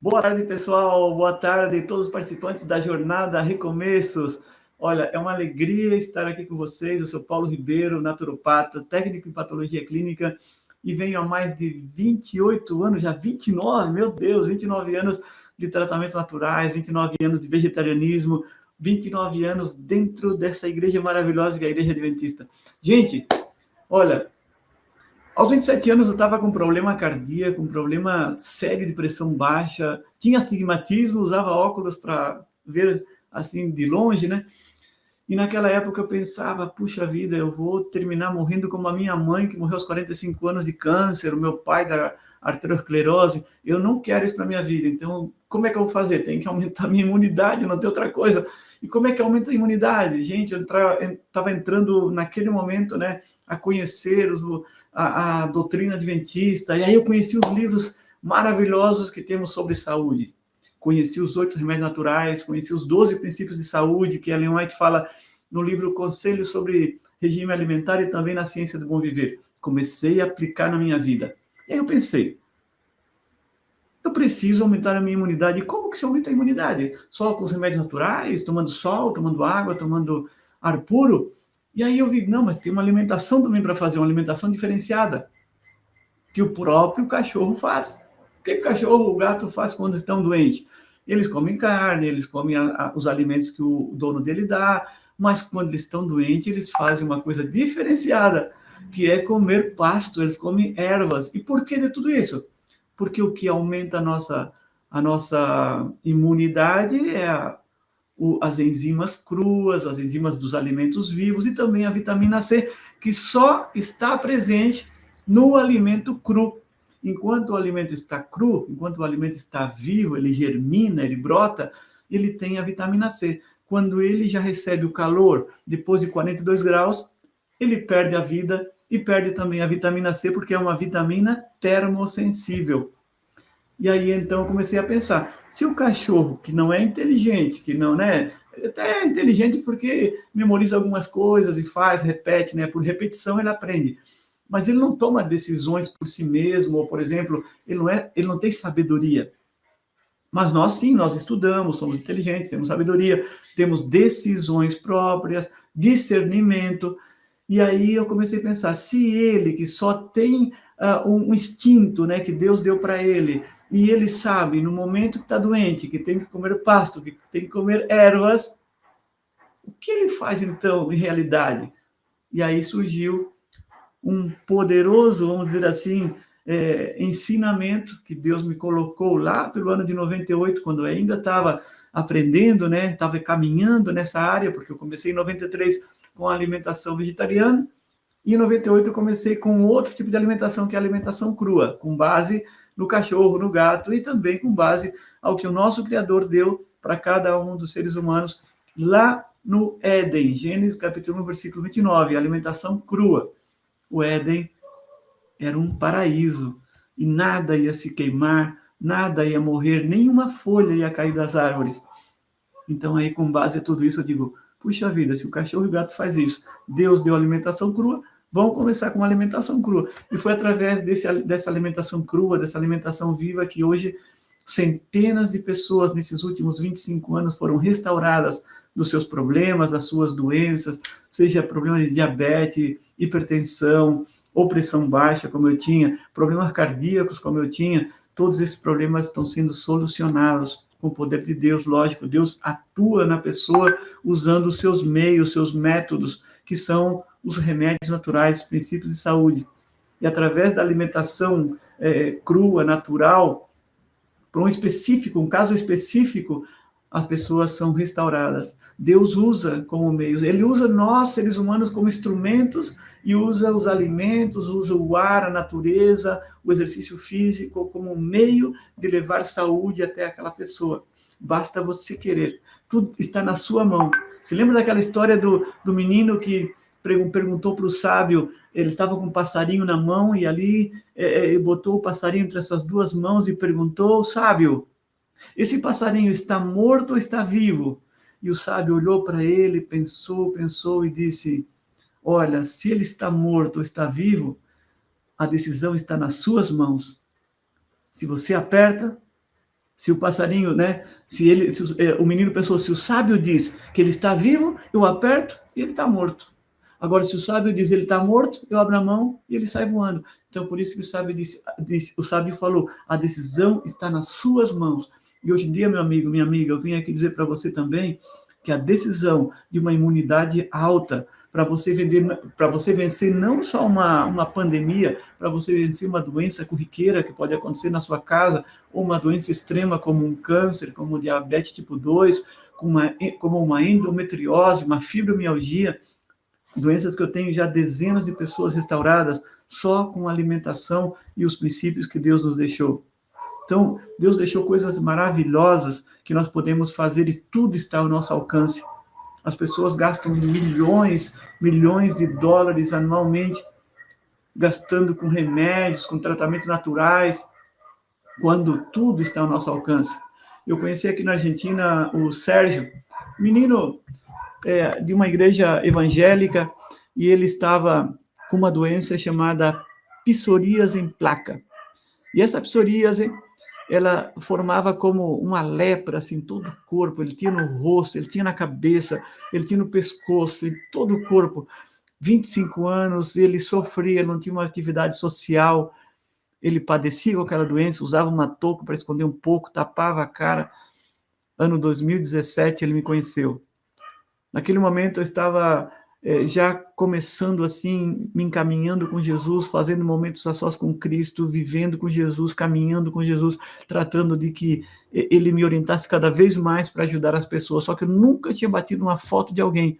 Boa tarde, pessoal. Boa tarde a todos os participantes da jornada Recomeços. Olha, é uma alegria estar aqui com vocês. Eu sou Paulo Ribeiro, naturopata, técnico em patologia clínica e venho há mais de 28 anos, já 29, meu Deus, 29 anos de tratamentos naturais, 29 anos de vegetarianismo, 29 anos dentro dessa igreja maravilhosa que é a Igreja Adventista. Gente, olha, aos 27 anos eu estava com problema cardíaco, um problema sério de pressão baixa, tinha astigmatismo, usava óculos para ver assim de longe, né? E naquela época eu pensava, puxa vida, eu vou terminar morrendo como a minha mãe, que morreu aos 45 anos de câncer, o meu pai da arteriosclerose. Eu não quero isso para minha vida. Então, como é que eu vou fazer? Tem que aumentar a minha imunidade, não tem outra coisa. E como é que aumenta a imunidade? Gente, eu estava entrando naquele momento, né, a conhecer a doutrina adventista, e aí eu conheci os livros maravilhosos que temos sobre saúde. Conheci os 8 remédios naturais, conheci os 12 princípios de saúde, que Ellen White fala no livro Conselhos sobre Regime Alimentar e também na Ciência do Bom Viver. Comecei a aplicar na minha vida. E aí eu pensei, eu preciso aumentar a minha imunidade. E como que se aumenta a imunidade? Só com os remédios naturais, tomando sol, tomando água, tomando ar puro? E aí eu vi, não, mas tem uma alimentação também para fazer, uma alimentação diferenciada, que o próprio cachorro faz. O que o cachorro, o gato faz quando estão doentes? Eles comem carne, eles comem os alimentos que o dono dele dá, mas quando eles estão doentes, eles fazem uma coisa diferenciada, que é comer pasto, eles comem ervas. E por que de tudo isso? Porque o que aumenta a nossa imunidade é as enzimas cruas, as enzimas dos alimentos vivos e também a vitamina C, que só está presente no alimento cru. Enquanto o alimento está cru, enquanto o alimento está vivo, ele germina, ele brota, ele tem a vitamina C. Quando ele já recebe o calor, depois de 42 graus, ele perde a vida e perde também a vitamina C, porque é uma vitamina termossensível. E aí, então, eu comecei a pensar, se o cachorro, que não é inteligente, que não, né, até é inteligente porque memoriza algumas coisas e faz, repete, né, por repetição ele aprende, mas ele não toma decisões por si mesmo, ou, por exemplo, ele não tem sabedoria. Mas nós sim, nós estudamos, somos inteligentes, temos sabedoria, temos decisões próprias, discernimento. E aí eu comecei a pensar, se ele que só tem um instinto, né, que Deus deu para ele, e ele sabe no momento que está doente, que tem que comer pasto, que tem que comer ervas, o que ele faz então em realidade? E aí surgiu um poderoso, vamos dizer assim, ensinamento que Deus me colocou lá pelo ano de 98, quando eu ainda estava aprendendo, né? Estava caminhando nessa área, porque eu comecei em 93 com a alimentação vegetariana, e em 98 eu comecei com outro tipo de alimentação, que é a alimentação crua, com base no cachorro, no gato, e também com base ao que o nosso Criador deu para cada um dos seres humanos lá no Éden, Gênesis capítulo 1, versículo 29, alimentação crua. O Éden era um paraíso e nada ia se queimar, nada ia morrer, nenhuma folha ia cair das árvores. Então aí, com base em tudo isso, eu digo, puxa vida, se o cachorro e o gato faz isso, Deus deu alimentação crua, vamos começar com uma alimentação crua. E foi através dessa alimentação crua, dessa alimentação viva, que hoje centenas de pessoas nesses últimos 25 anos foram restauradas dos seus problemas, das suas doenças, seja problema de diabetes, hipertensão, ou pressão baixa, como eu tinha, problemas cardíacos, como eu tinha, todos esses problemas estão sendo solucionados com o poder de Deus, lógico. Deus atua na pessoa usando os seus meios, seus métodos, que são os remédios naturais, os princípios de saúde. E através da alimentação crua, natural, para um caso específico, as pessoas são restauradas. Deus usa como meios, ele usa nós, seres humanos, como instrumentos, e usa os alimentos, usa o ar, a natureza, o exercício físico como um meio de levar saúde até aquela pessoa. Basta você querer. Tudo está na sua mão. Se lembra daquela história do menino que perguntou para o sábio, ele estava com um passarinho na mão, e ali botou o passarinho entre essas duas mãos e perguntou, sábio, esse passarinho está morto ou está vivo? E o sábio olhou para ele, pensou e disse, olha, se ele está morto ou está vivo, a decisão está nas suas mãos. Se você aperta, Se o passarinho, né? O menino pensou, se o sábio diz que ele está vivo, eu aperto e ele está morto. Agora, se o sábio diz ele está morto, eu abro a mão e ele sai voando. Então, por isso que o sábio falou, a decisão está nas suas mãos. E hoje em dia, meu amigo, minha amiga, eu vim aqui dizer para você também que a decisão de uma imunidade alta para você vencer não só uma pandemia, para você vencer uma doença corriqueira que pode acontecer na sua casa, ou uma doença extrema como um câncer, como diabetes tipo 2, como uma endometriose, uma fibromialgia, doenças que eu tenho já dezenas de pessoas restauradas só com a alimentação e os princípios que Deus nos deixou. Então, Deus deixou coisas maravilhosas que nós podemos fazer e tudo está ao nosso alcance. As pessoas gastam milhões de dólares anualmente gastando com remédios, com tratamentos naturais, quando tudo está ao nosso alcance. Eu conheci aqui na Argentina o Sérgio, menino de uma igreja evangélica, e ele estava com uma doença chamada psoríase em placa. E essa psoríase, ela formava como uma lepra, assim, todo o corpo. Ele tinha no rosto, ele tinha na cabeça, ele tinha no pescoço, em todo o corpo. 25 anos, ele sofria, não tinha uma atividade social, ele padecia com aquela doença, usava uma touca para esconder um pouco, tapava a cara. Ano 2017, ele me conheceu. Naquele momento, eu estava já começando assim, me encaminhando com Jesus, fazendo momentos a sós com Cristo, vivendo com Jesus, caminhando com Jesus, tratando de que ele me orientasse cada vez mais para ajudar as pessoas. Só que eu nunca tinha batido uma foto de alguém.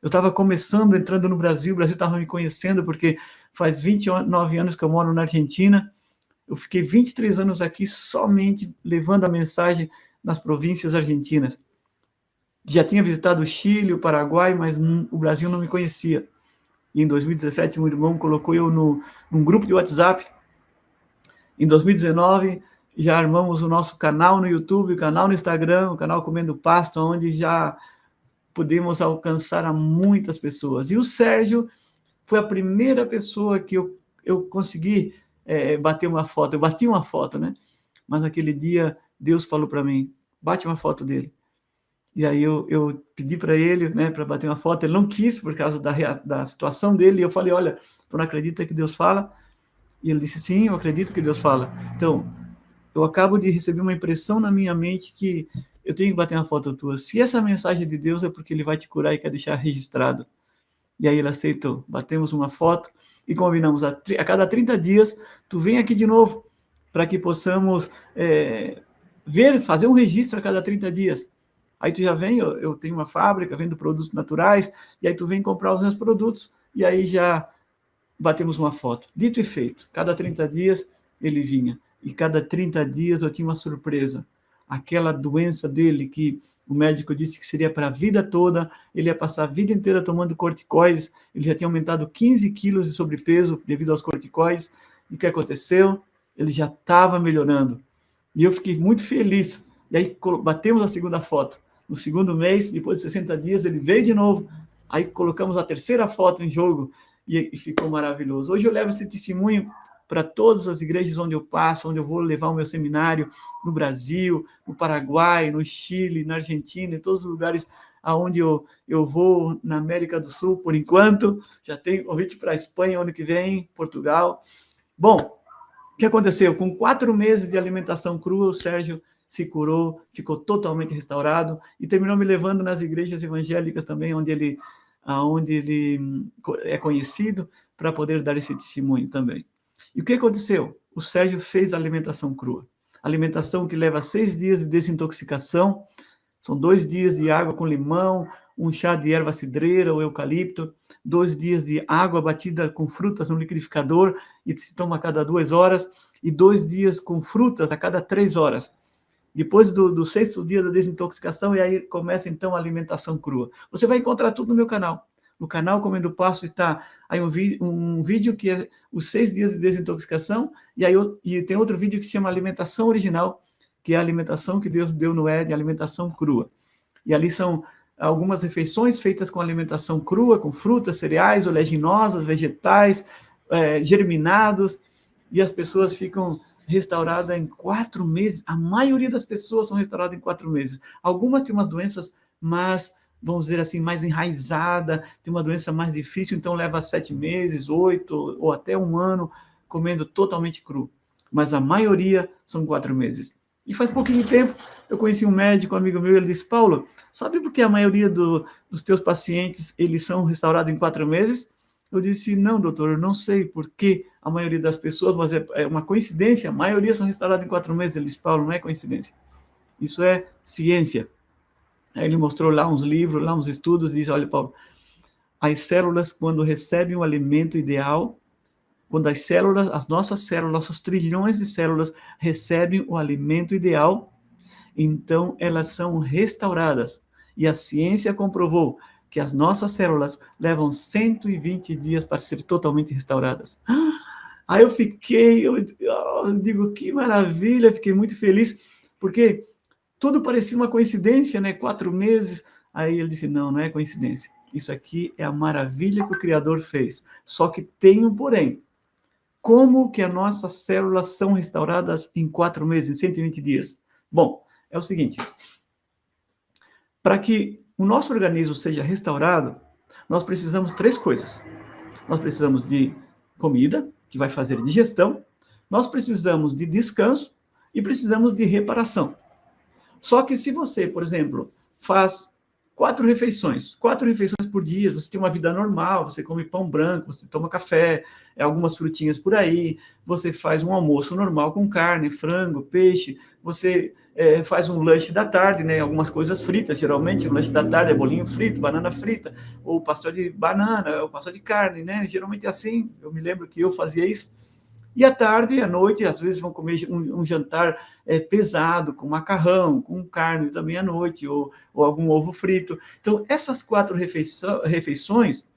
Eu estava começando, entrando no Brasil, o Brasil estava me conhecendo, porque faz 29 anos que eu moro na Argentina. Eu fiquei 23 anos aqui somente levando a mensagem nas províncias argentinas. Já tinha visitado o Chile, o Paraguai, mas o Brasil não me conhecia. E em 2017, um irmão colocou eu num grupo de WhatsApp. Em 2019, já armamos o nosso canal no YouTube, o canal no Instagram, o canal Comendo Pasto, onde já podemos alcançar a muitas pessoas. E o Sérgio foi a primeira pessoa que eu consegui bater uma foto. Eu bati uma foto, né? Mas naquele dia, Deus falou para mim, bate uma foto dele. E aí eu pedi para ele, né, para bater uma foto. Ele não quis por causa da situação dele. E eu falei, olha, tu não acredita que Deus fala? E ele disse, sim, eu acredito que Deus fala. Então, eu acabo de receber uma impressão na minha mente que eu tenho que bater uma foto tua. Se essa mensagem de Deus é porque ele vai te curar e quer deixar registrado. E aí ele aceitou. Batemos uma foto e combinamos a cada 30 dias, tu vem aqui de novo, para que possamos fazer um registro a cada 30 dias. Aí tu já vem, eu tenho uma fábrica, vendo produtos naturais, e aí tu vem comprar os meus produtos, e aí já batemos uma foto. Dito e feito, cada 30 dias ele vinha, e cada 30 dias eu tinha uma surpresa. Aquela doença dele, que o médico disse que seria para a vida toda, ele ia passar a vida inteira tomando corticoides, ele já tinha aumentado 15 quilos de sobrepeso devido aos corticoides, e o que aconteceu? Ele já estava melhorando. E eu fiquei muito feliz. E aí batemos a segunda foto. No segundo mês, depois de 60 dias, ele veio de novo. Aí colocamos a terceira foto em jogo e ficou maravilhoso. Hoje eu levo esse testemunho para todas as igrejas onde eu passo, onde eu vou levar o meu seminário, no Brasil, no Paraguai, no Chile, na Argentina, em todos os lugares aonde eu vou, na América do Sul, por enquanto. Já tenho convite para a Espanha ano que vem, Portugal. Bom, o que aconteceu? Com 4 meses de alimentação crua, o Sérgio se curou, ficou totalmente restaurado e terminou me levando nas igrejas evangélicas também, onde ele é conhecido, para poder dar esse testemunho também. E o que aconteceu? O Sérgio fez a alimentação crua. Alimentação que leva 6 dias de desintoxicação, são 2 dias de água com limão, um chá de erva cidreira ou eucalipto, 2 dias de água batida com frutas no liquidificador e se toma a cada 2 horas, e 2 dias com frutas a cada 3 horas. Depois do 6º dia da desintoxicação, e aí começa então a alimentação crua. Você vai encontrar tudo no meu canal. No canal Comendo Pasto está aí um vídeo que é os 6 dias de desintoxicação, e tem outro vídeo que se chama Alimentação Original, que é a alimentação que Deus deu no Éden, alimentação crua. E ali são algumas refeições feitas com alimentação crua, com frutas, cereais, oleaginosas, vegetais, germinados, e as pessoas ficam restauradas em 4 meses. A maioria das pessoas são restauradas em 4 meses. Algumas têm umas doenças, mas vamos dizer assim, mais enraizada, tem uma doença mais difícil, então leva 7 meses, 8 ou até 1 ano comendo totalmente cru. Mas a maioria são 4 meses. E faz pouquinho tempo, eu conheci um médico, um amigo meu, ele disse, Paulo, sabe por que a maioria dos teus pacientes, eles são restaurados em 4 meses? Eu disse, não, doutor, eu não sei por que a maioria das pessoas, mas é uma coincidência, a maioria são restauradas em 4 meses. Ele disse, Paulo, não é coincidência. Isso é ciência. Aí ele mostrou lá uns livros, lá uns estudos, e disse, olha, Paulo, as células, quando recebem o alimento ideal, quando as células, as nossas células, nossos trilhões de células recebem o alimento ideal, então elas são restauradas. E a ciência comprovou que as nossas células levam 120 dias para ser totalmente restauradas. Aí eu digo, que maravilha, fiquei muito feliz, porque tudo parecia uma coincidência, né? 4 meses. Aí ele disse, não, não é coincidência. Isso aqui é a maravilha que o Criador fez. Só que tem um porém. Como que as nossas células são restauradas em 4 meses, em 120 dias? Bom, é o seguinte. Para que o nosso organismo seja restaurado, nós precisamos 3 coisas. Nós precisamos de comida, que vai fazer digestão, nós precisamos de descanso e precisamos de reparação. Só que se você, por exemplo, faz 4 refeições por dia, você tem uma vida normal, você come pão branco, você toma café, algumas frutinhas por aí, você faz um almoço normal com carne, frango, peixe, você faz um lanche da tarde, né, algumas coisas fritas, geralmente o lanche da tarde é bolinho frito, banana frita, ou pastel de banana, ou pastel de carne, né, geralmente é assim, eu me lembro que eu fazia isso. E à tarde, à noite, às vezes vão comer um jantar pesado, com macarrão, com carne também à noite, ou algum ovo frito. Então, essas 4 refeições,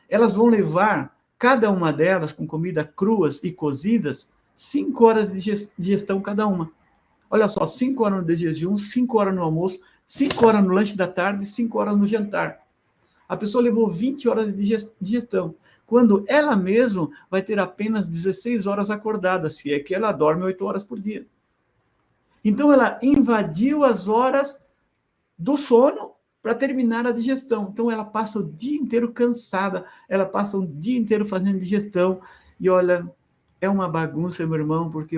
elas vão levar, cada uma delas, com comida cruas e cozidas, 5 horas de digestão cada uma. Olha só, 5 horas de jejum, 5 horas no almoço, 5 horas no lanche da tarde, 5 horas no jantar. A pessoa levou 20 horas de digestão, quando ela mesma vai ter apenas 16 horas acordada, se é que ela dorme 8 horas por dia. Então, ela invadiu as horas do sono para terminar a digestão. Então, ela passa o dia inteiro cansada, ela passa o dia inteiro fazendo digestão, e olha, é uma bagunça, meu irmão, porque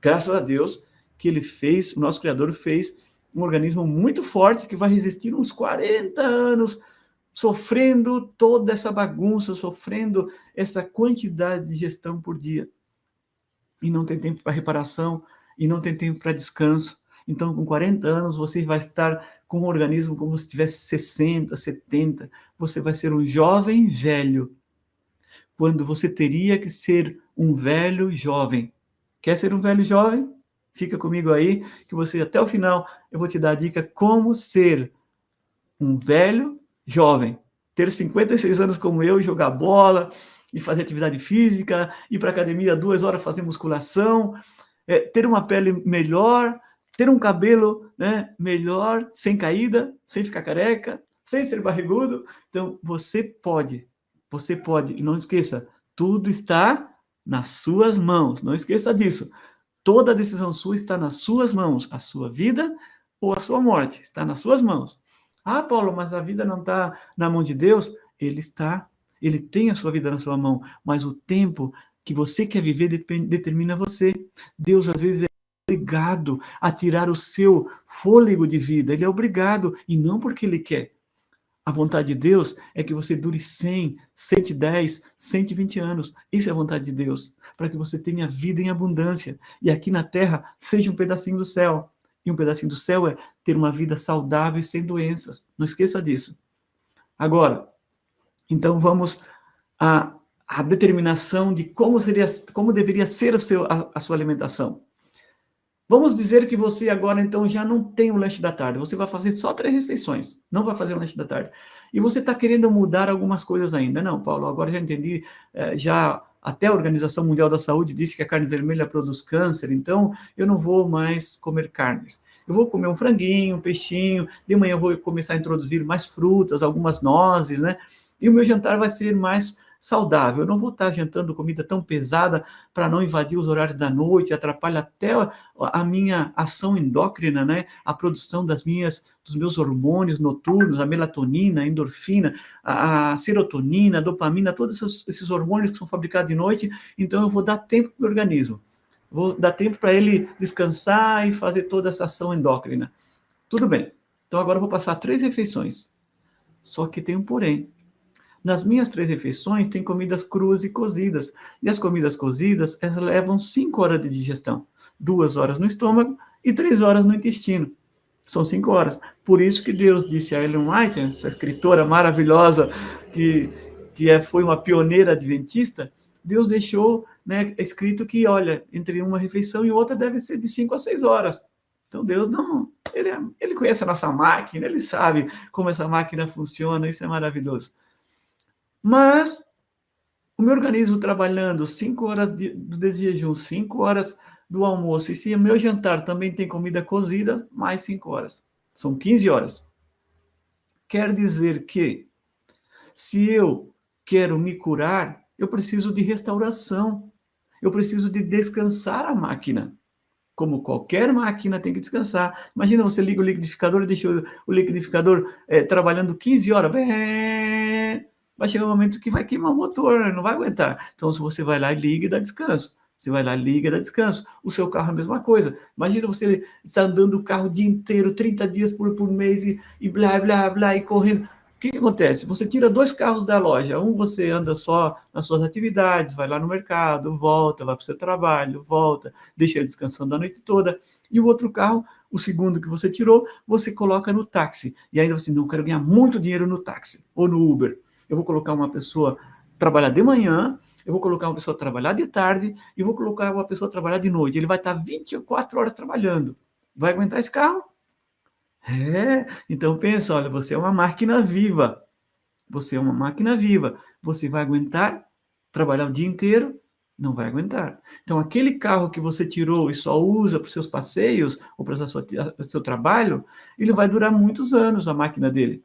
graças a Deus que ele fez, o nosso Criador fez um organismo muito forte, que vai resistir uns 40 anos, sofrendo toda essa bagunça, sofrendo essa quantidade de digestão por dia. E não tem tempo para reparação, e não tem tempo para descanso. Então, com 40 anos, você vai estar com um organismo como se tivesse 60, 70. Você vai ser um jovem velho, quando você teria que ser um velho jovem. Quer ser um velho jovem? Fica comigo aí, que você, até o final, eu vou te dar a dica como ser um velho jovem. Ter 56 anos como eu, jogar bola, e fazer atividade física, ir para a academia 2 horas fazer musculação, ter uma pele melhor, ter um cabelo, né, melhor, sem caída, sem ficar careca, sem ser barrigudo. Então, você pode, e não esqueça, tudo está nas suas mãos, não esqueça disso. Toda decisão sua está nas suas mãos, a sua vida ou a sua morte, está nas suas mãos. Ah, Paulo, mas a vida não está na mão de Deus? Ele tem a sua vida na sua mão, mas o tempo que você quer viver determina você. Deus, às vezes, é obrigado a tirar o seu fôlego de vida, ele é obrigado, e não porque ele quer. A vontade de Deus é que você dure 100, 110, 120 anos. Isso é a vontade de Deus, para que você tenha vida em abundância. E aqui na terra, seja um pedacinho do céu. E um pedacinho do céu é ter uma vida saudável e sem doenças. Não esqueça disso. Agora, então vamos à determinação de como deveria ser a sua alimentação. Vamos dizer que você agora, então, já não tem o lanche da tarde. Você vai fazer só 3 refeições. Não vai fazer o lanche da tarde. E você está querendo mudar algumas coisas ainda. Não, Paulo, agora já entendi. Já até a Organização Mundial da Saúde disse que a carne vermelha produz câncer. Então, eu não vou mais comer carnes. Eu vou comer um franguinho, um peixinho. De manhã eu vou começar a introduzir mais frutas, algumas nozes, né? E o meu jantar vai ser mais saudável. Eu não vou estar jantando comida tão pesada para não invadir os horários da noite, atrapalha até a minha ação endócrina, né? A produção dos meus hormônios noturnos, a melatonina, a endorfina, a serotonina, a dopamina, todos esses hormônios que são fabricados de noite. Então, eu vou dar tempo para o organismo. Vou dar tempo para ele descansar e fazer toda essa ação endócrina. Tudo bem. Então, agora eu vou passar 3 refeições. Só que tem um porém. Nas minhas 3 refeições, tem comidas cruas e cozidas. E as comidas cozidas, elas levam 5 horas de digestão. 2 horas no estômago e 3 horas no intestino. São 5 horas. Por isso que Deus disse a Ellen White, essa escritora maravilhosa, foi uma pioneira adventista, Deus deixou, né, escrito que, olha, entre uma refeição e outra deve ser de 5 a 6 horas. Então, Deus não... Ele conhece a nossa máquina, ele sabe como essa máquina funciona, isso é maravilhoso. Mas o meu organismo trabalhando 5 horas do jejum, 5 horas do almoço, e se o meu jantar também tem comida cozida, mais 5 horas. São 15 horas. Quer dizer que, se eu quero me curar, eu preciso de restauração. Eu preciso de descansar a máquina. Como qualquer máquina tem que descansar. Imagina, você liga o liquidificador e deixa o liquidificador trabalhando 15 horas. Vai chegar um momento que vai queimar o motor, não vai aguentar. Então, se você vai lá e liga e dá descanso. Você vai lá, liga e dá descanso. O seu carro é a mesma coisa. Imagina você estar andando o carro o dia inteiro, 30 dias por mês e blá, blá, blá, e correndo. O que acontece? Você tira 2 carros da loja. Um você anda só nas suas atividades, vai lá no mercado, volta, vai para o seu trabalho, volta, deixa ele descansando a noite toda. E o outro carro, o segundo que você tirou, você coloca no táxi. E ainda você, não, quero ganhar muito dinheiro no táxi ou no Uber. Eu vou colocar uma pessoa trabalhar de manhã, eu vou colocar uma pessoa trabalhar de tarde e vou colocar uma pessoa trabalhar de noite. Ele vai estar 24 horas trabalhando. Vai aguentar esse carro? Então pensa, olha, você é uma máquina viva. Você é uma máquina viva. Você vai aguentar trabalhar o dia inteiro? Não vai aguentar. Então, aquele carro que você tirou e só usa para os seus passeios ou para o seu trabalho, ele vai durar muitos anos, a máquina dele.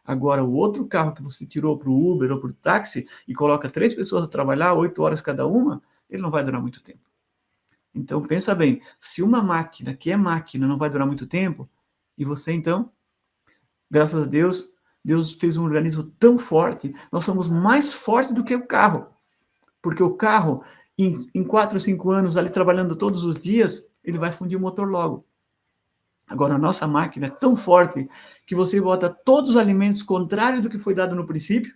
Agora, o outro carro que você tirou para o Uber ou para o táxi e coloca 3 pessoas a trabalhar, 8 horas cada uma, ele não vai durar muito tempo. Então, pensa bem, se uma máquina que é máquina não vai durar muito tempo, e você, então, graças a Deus, Deus fez um organismo tão forte, nós somos mais fortes do que o carro. Porque o carro, em 4 ou 5 anos, ali trabalhando todos os dias, ele vai fundir o motor logo. Agora, a nossa máquina é tão forte que você bota todos os alimentos contrários do que foi dado no princípio.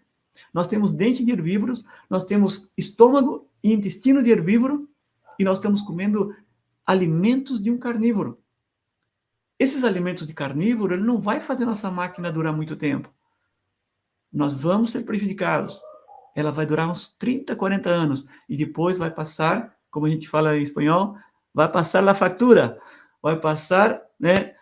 Nós temos dente de herbívoros, nós temos estômago e intestino de herbívoro, e nós estamos comendo alimentos de um carnívoro. Esses alimentos de carnívoro, ele não vai fazer nossa máquina durar muito tempo. Nós vamos ser prejudicados. Ela vai durar uns 30, 40 anos. E depois vai passar, como a gente fala em espanhol, vai passar a factura. Vai passar, né,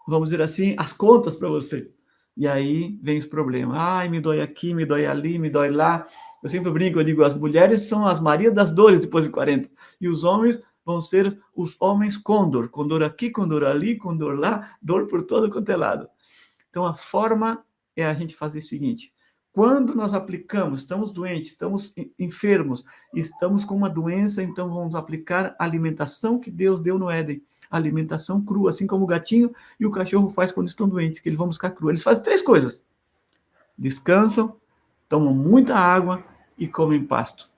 vamos dizer assim, as contas para você. E aí vem os problemas. Ai, me dói aqui, me dói ali, me dói lá. Eu sempre brinco, eu digo, as mulheres são as Marias das dores depois de 40. E os homens vão ser os homens condor. Condor aqui, condor ali, condor lá, dor por todo quanto é lado. Então, a forma é a gente fazer o seguinte. Quando nós aplicamos, estamos doentes, estamos enfermos, estamos com uma doença, então vamos aplicar a alimentação que Deus deu no Éden. A alimentação crua, assim como o gatinho e o cachorro faz quando estão doentes, que eles vão buscar crua. Eles fazem 3 coisas. Descansam, tomam muita água e comem pasto.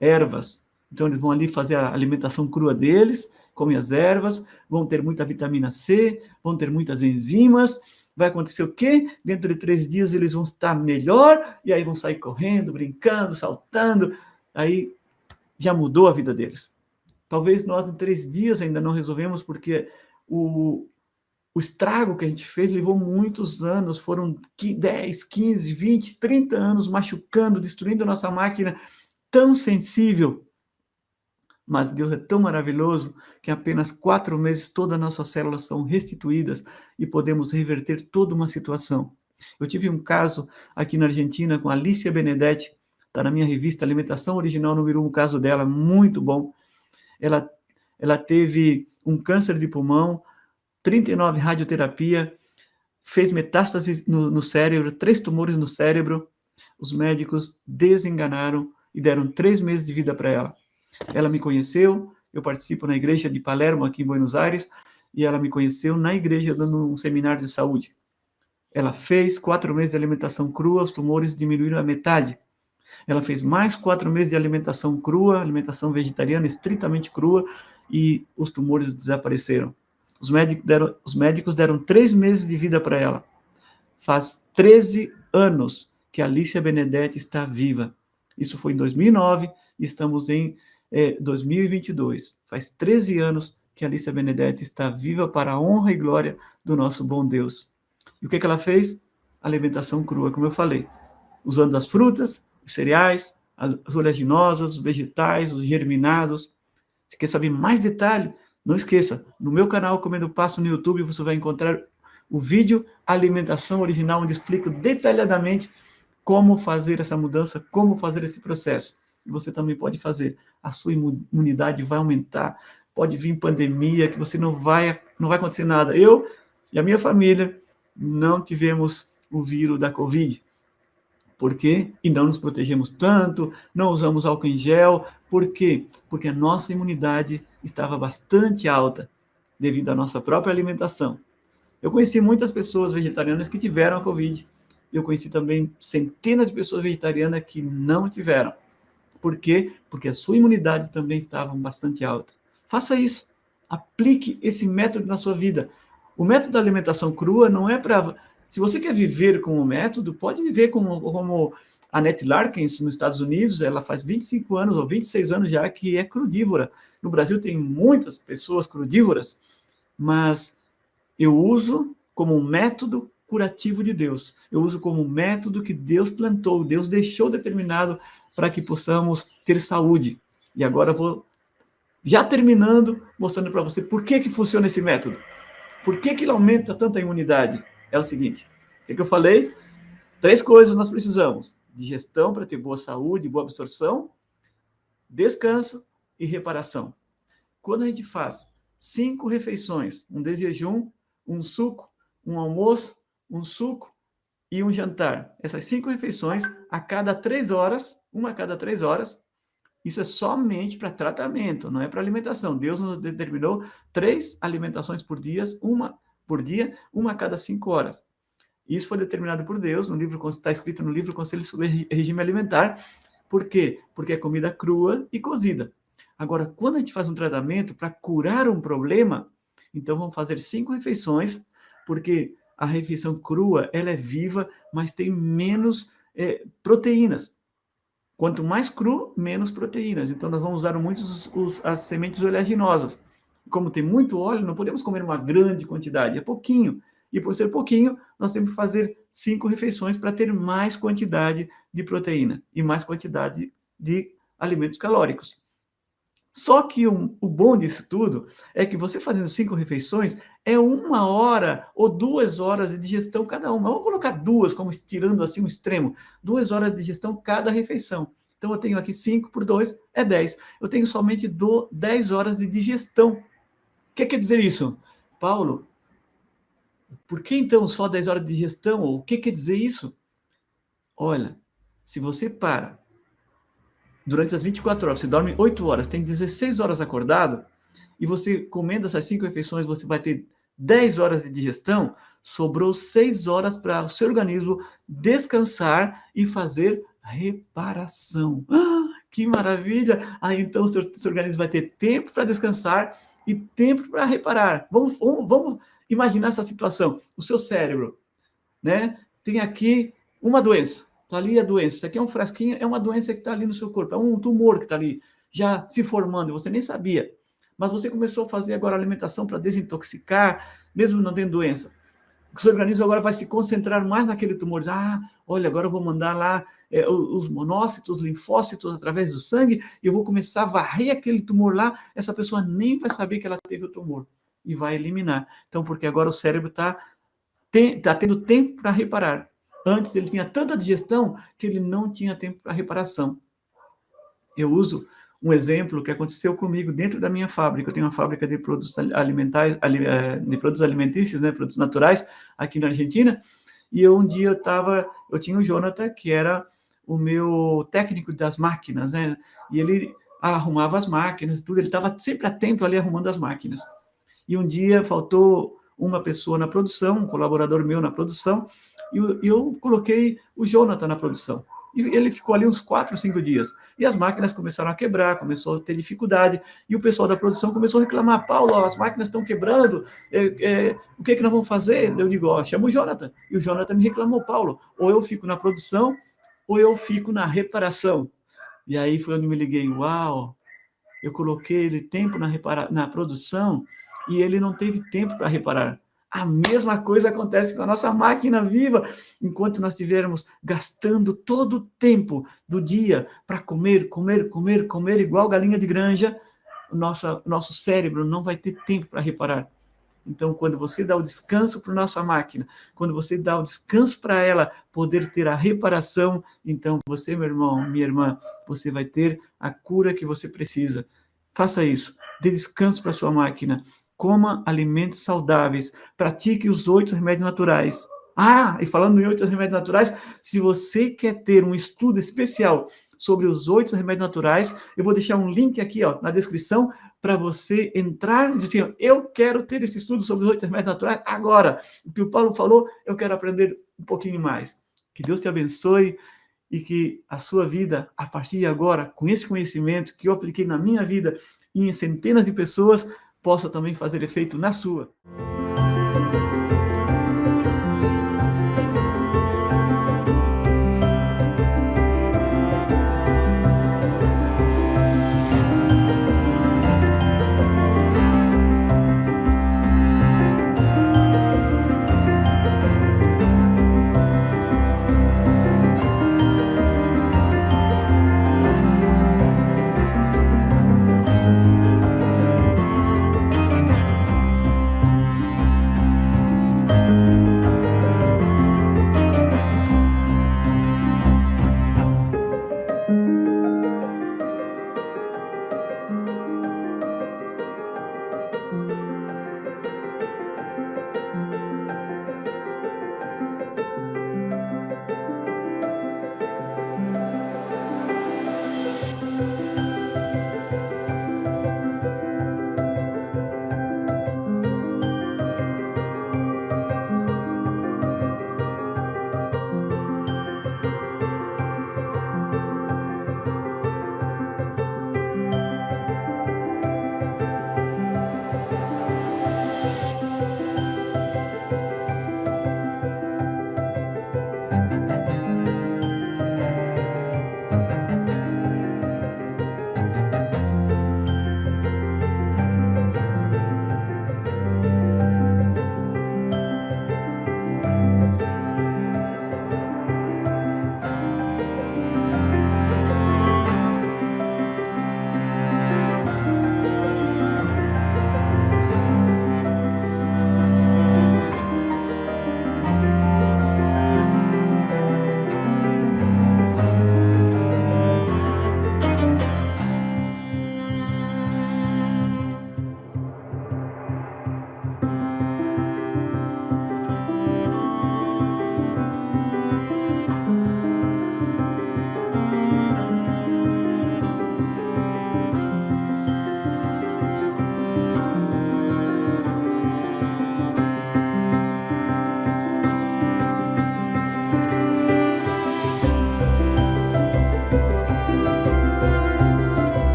Ervas. Então, eles vão ali fazer a alimentação crua deles, comem as ervas, vão ter muita vitamina C, vão ter muitas enzimas. Vai acontecer o quê? Dentro de 3 dias eles vão estar melhor, e aí vão sair correndo, brincando, saltando. Aí já mudou a vida deles. Talvez nós em 3 dias ainda não resolvemos, porque o estrago que a gente fez levou muitos anos, foram 10, 15, 20, 30 anos machucando, destruindo a nossa máquina tão sensível. Mas Deus é tão maravilhoso que em apenas 4 meses todas as nossas células são restituídas e podemos reverter toda uma situação. Eu tive um caso aqui na Argentina com a Alicia Benedetti, está na minha revista Alimentação Original número 1, o caso dela, muito bom. Ela teve um câncer de pulmão, 39 radioterapia, fez metástase no cérebro, 3 tumores no cérebro, Os médicos desenganaram e deram 3 meses de vida para ela. Ela me conheceu, eu participo na igreja de Palermo, aqui em Buenos Aires, e ela me conheceu na igreja dando um seminário de saúde. Ela fez 4 meses de alimentação crua, os tumores diminuíram a metade. Ela fez mais 4 meses de alimentação crua, alimentação vegetariana estritamente crua, e os tumores desapareceram. Os médicos deram 3 meses de vida para ela. Faz 13 anos que a Alicia Benedetti está viva. Isso foi em 2009 e estamos em 2022. Faz 13 anos que a Alicia Benedetti está viva para a honra e glória do nosso bom Deus. E o que ela fez? Alimentação crua, como eu falei. Usando as frutas, os cereais, as oleaginosas, os vegetais, os germinados. Se quer saber mais detalhe, não esqueça, no meu canal Comendo Pasto no YouTube, você vai encontrar o vídeo Alimentação Original, onde explico detalhadamente como fazer essa mudança, como fazer esse processo. E você também pode fazer. A sua imunidade vai aumentar. Pode vir pandemia, que você não vai acontecer nada. Eu e a minha família não tivemos o vírus da Covid. Por quê? E não nos protegemos tanto, não usamos álcool em gel. Por quê? Porque a nossa imunidade estava bastante alta devido à nossa própria alimentação. Eu conheci muitas pessoas vegetarianas que tiveram a Covid. Eu conheci também centenas de pessoas vegetarianas que não tiveram. Por quê? Porque a sua imunidade também estava bastante alta. Faça isso. Aplique esse método na sua vida. O método da alimentação crua não é para... Se você quer viver com o método, pode viver como a Annette Larkins, nos Estados Unidos. Ela faz 25 anos ou 26 anos já que é crudívora. No Brasil tem muitas pessoas crudívoras, mas eu uso como um método curativo de Deus. Eu uso como um método que Deus plantou, Deus deixou determinado para que possamos ter saúde. E agora eu vou, já terminando, mostrando para você por que funciona esse método. Por que ele aumenta tanta imunidade? É o seguinte, o que eu falei? 3 coisas nós precisamos. Digestão para ter boa saúde, boa absorção, descanso e reparação. Quando a gente faz 5 refeições, um de jejum, um suco, um almoço, um suco e um jantar. Essas 5 refeições, a cada 3 horas, uma a cada 3 horas, isso é somente para tratamento, não é para alimentação. Deus nos determinou 3 alimentações por dia, uma a cada 5 horas. Isso foi determinado por Deus, no livro, está escrito no livro Conselho sobre Regime Alimentar. Por quê? Porque é comida crua e cozida. Agora, quando a gente faz um tratamento para curar um problema, então vamos fazer 5 refeições, porque a refeição crua, ela é viva, mas tem menos proteínas. Quanto mais cru, menos proteínas. Então, nós vamos usar muito as sementes oleaginosas. Como tem muito óleo, não podemos comer uma grande quantidade, é pouquinho. E por ser pouquinho, nós temos que fazer 5 refeições para ter mais quantidade de proteína e mais quantidade de alimentos calóricos. Só que o bom disso tudo é que você fazendo 5 refeições é 1 hora ou 2 horas de digestão cada uma. Vamos colocar 2, como estirando assim um extremo. 2 horas de digestão cada refeição. Então, eu tenho aqui 5 por 2 é 10. Eu tenho somente 10 horas de digestão. O que quer dizer isso? Paulo, por que então só 10 horas de digestão? O que quer dizer isso? Olha, se você para durante as 24 horas, você dorme 8 horas, tem 16 horas acordado, e você comendo essas 5 refeições, você vai ter 10 horas de digestão, sobrou 6 horas para o seu organismo descansar e fazer reparação. Ah, que maravilha! Aí então o seu organismo vai ter tempo para descansar e tempo para reparar. Vamos imaginar essa situação. O seu cérebro, né, tem aqui uma doença. Está ali a doença. Isso aqui é um frasquinho, é uma doença que está ali no seu corpo. É um tumor que está ali, já se formando, e você nem sabia. Mas você começou a fazer agora alimentação para desintoxicar, mesmo não tendo doença. O seu organismo agora vai se concentrar mais naquele tumor. Ah, olha, agora eu vou mandar lá os monócitos, linfócitos através do sangue, e eu vou começar a varrer aquele tumor lá. Essa pessoa nem vai saber que ela teve o tumor e vai eliminar. Então, porque agora o cérebro está tendo tempo para reparar. Antes ele tinha tanta digestão que ele não tinha tempo para reparação. Eu uso um exemplo que aconteceu comigo dentro da minha fábrica. Eu tenho uma fábrica de produtos alimentares, de produtos alimentícios, né, produtos naturais, aqui na Argentina. E um dia eu tinha o Jonathan, que era o meu técnico das máquinas, né? E ele arrumava as máquinas, tudo, ele estava sempre atento ali arrumando as máquinas. E um dia faltou uma pessoa na produção, um colaborador meu na produção, e eu coloquei o Jonathan na produção. E ele ficou ali uns 4, 5 dias. E as máquinas começaram a quebrar, começou a ter dificuldade, e o pessoal da produção começou a reclamar: Paulo, as máquinas estão quebrando, o que nós vamos fazer? Eu digo: chama o Jonathan. E o Jonathan me reclamou: Paulo, ou eu fico na produção, ou eu fico na reparação. E aí foi onde me liguei: uau, eu coloquei ele tempo na produção e ele não teve tempo para reparar. A mesma coisa acontece com a nossa máquina viva. Enquanto nós estivermos gastando todo o tempo do dia para comer, comer, comer, comer, igual galinha de granja, o nosso cérebro não vai ter tempo para reparar. Então, quando você dá o descanso para a nossa máquina, quando você dá o descanso para ela poder ter a reparação, então você, meu irmão, minha irmã, você vai ter a cura que você precisa. Faça isso. Dê descanso para a sua máquina. Coma alimentos saudáveis. Pratique os 8 remédios naturais. E falando em 8 remédios naturais, se você quer ter um estudo especial sobre os 8 remédios naturais, eu vou deixar um link aqui na descrição para você entrar e dizer assim: eu quero ter esse estudo sobre os 8 remédios naturais agora. O que o Paulo falou, eu quero aprender um pouquinho mais. Que Deus te abençoe e que a sua vida, a partir de agora, com esse conhecimento que eu apliquei na minha vida e em centenas de pessoas, possa também fazer efeito na sua.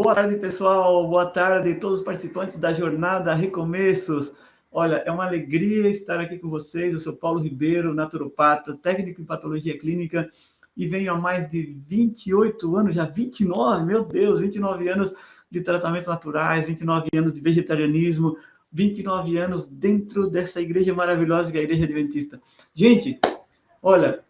Boa tarde, pessoal. Boa tarde a todos os participantes da jornada Recomeços. Olha, é uma alegria estar aqui com vocês. Eu sou Paulo Ribeiro, naturopata, técnico em patologia clínica e venho há mais de 28 anos, já 29, meu Deus, 29 anos de tratamentos naturais, 29 anos de vegetarianismo, 29 anos dentro dessa igreja maravilhosa que é a Igreja Adventista. Gente, olha,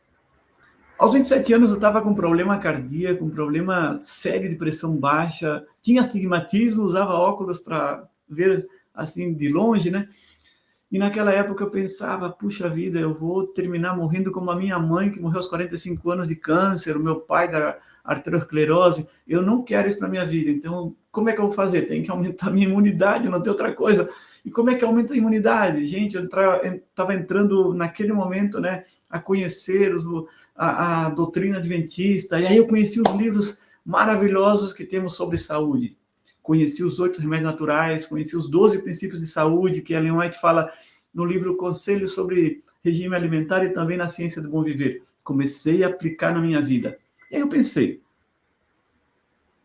aos 27 anos eu estava com problema cardíaco, um problema sério de pressão baixa, tinha astigmatismo, usava óculos para ver assim de longe, né? E naquela época eu pensava, puxa vida, eu vou terminar morrendo como a minha mãe, que morreu aos 45 anos de câncer, o meu pai da arteriosclerose. Eu não quero isso para minha vida. Então, como é que eu vou fazer? Tem que aumentar a minha imunidade, não tem outra coisa. E como é que aumenta a imunidade? Gente, eu estava entrando naquele momento, né, a conhecer a doutrina adventista, e aí eu conheci os livros maravilhosos que temos sobre saúde. Conheci os 8 remédios naturais, conheci os 12 princípios de saúde, que Ellen White fala no livro Conselhos sobre Regime Alimentar e também na Ciência do Bom Viver. Comecei a aplicar na minha vida. E aí eu pensei,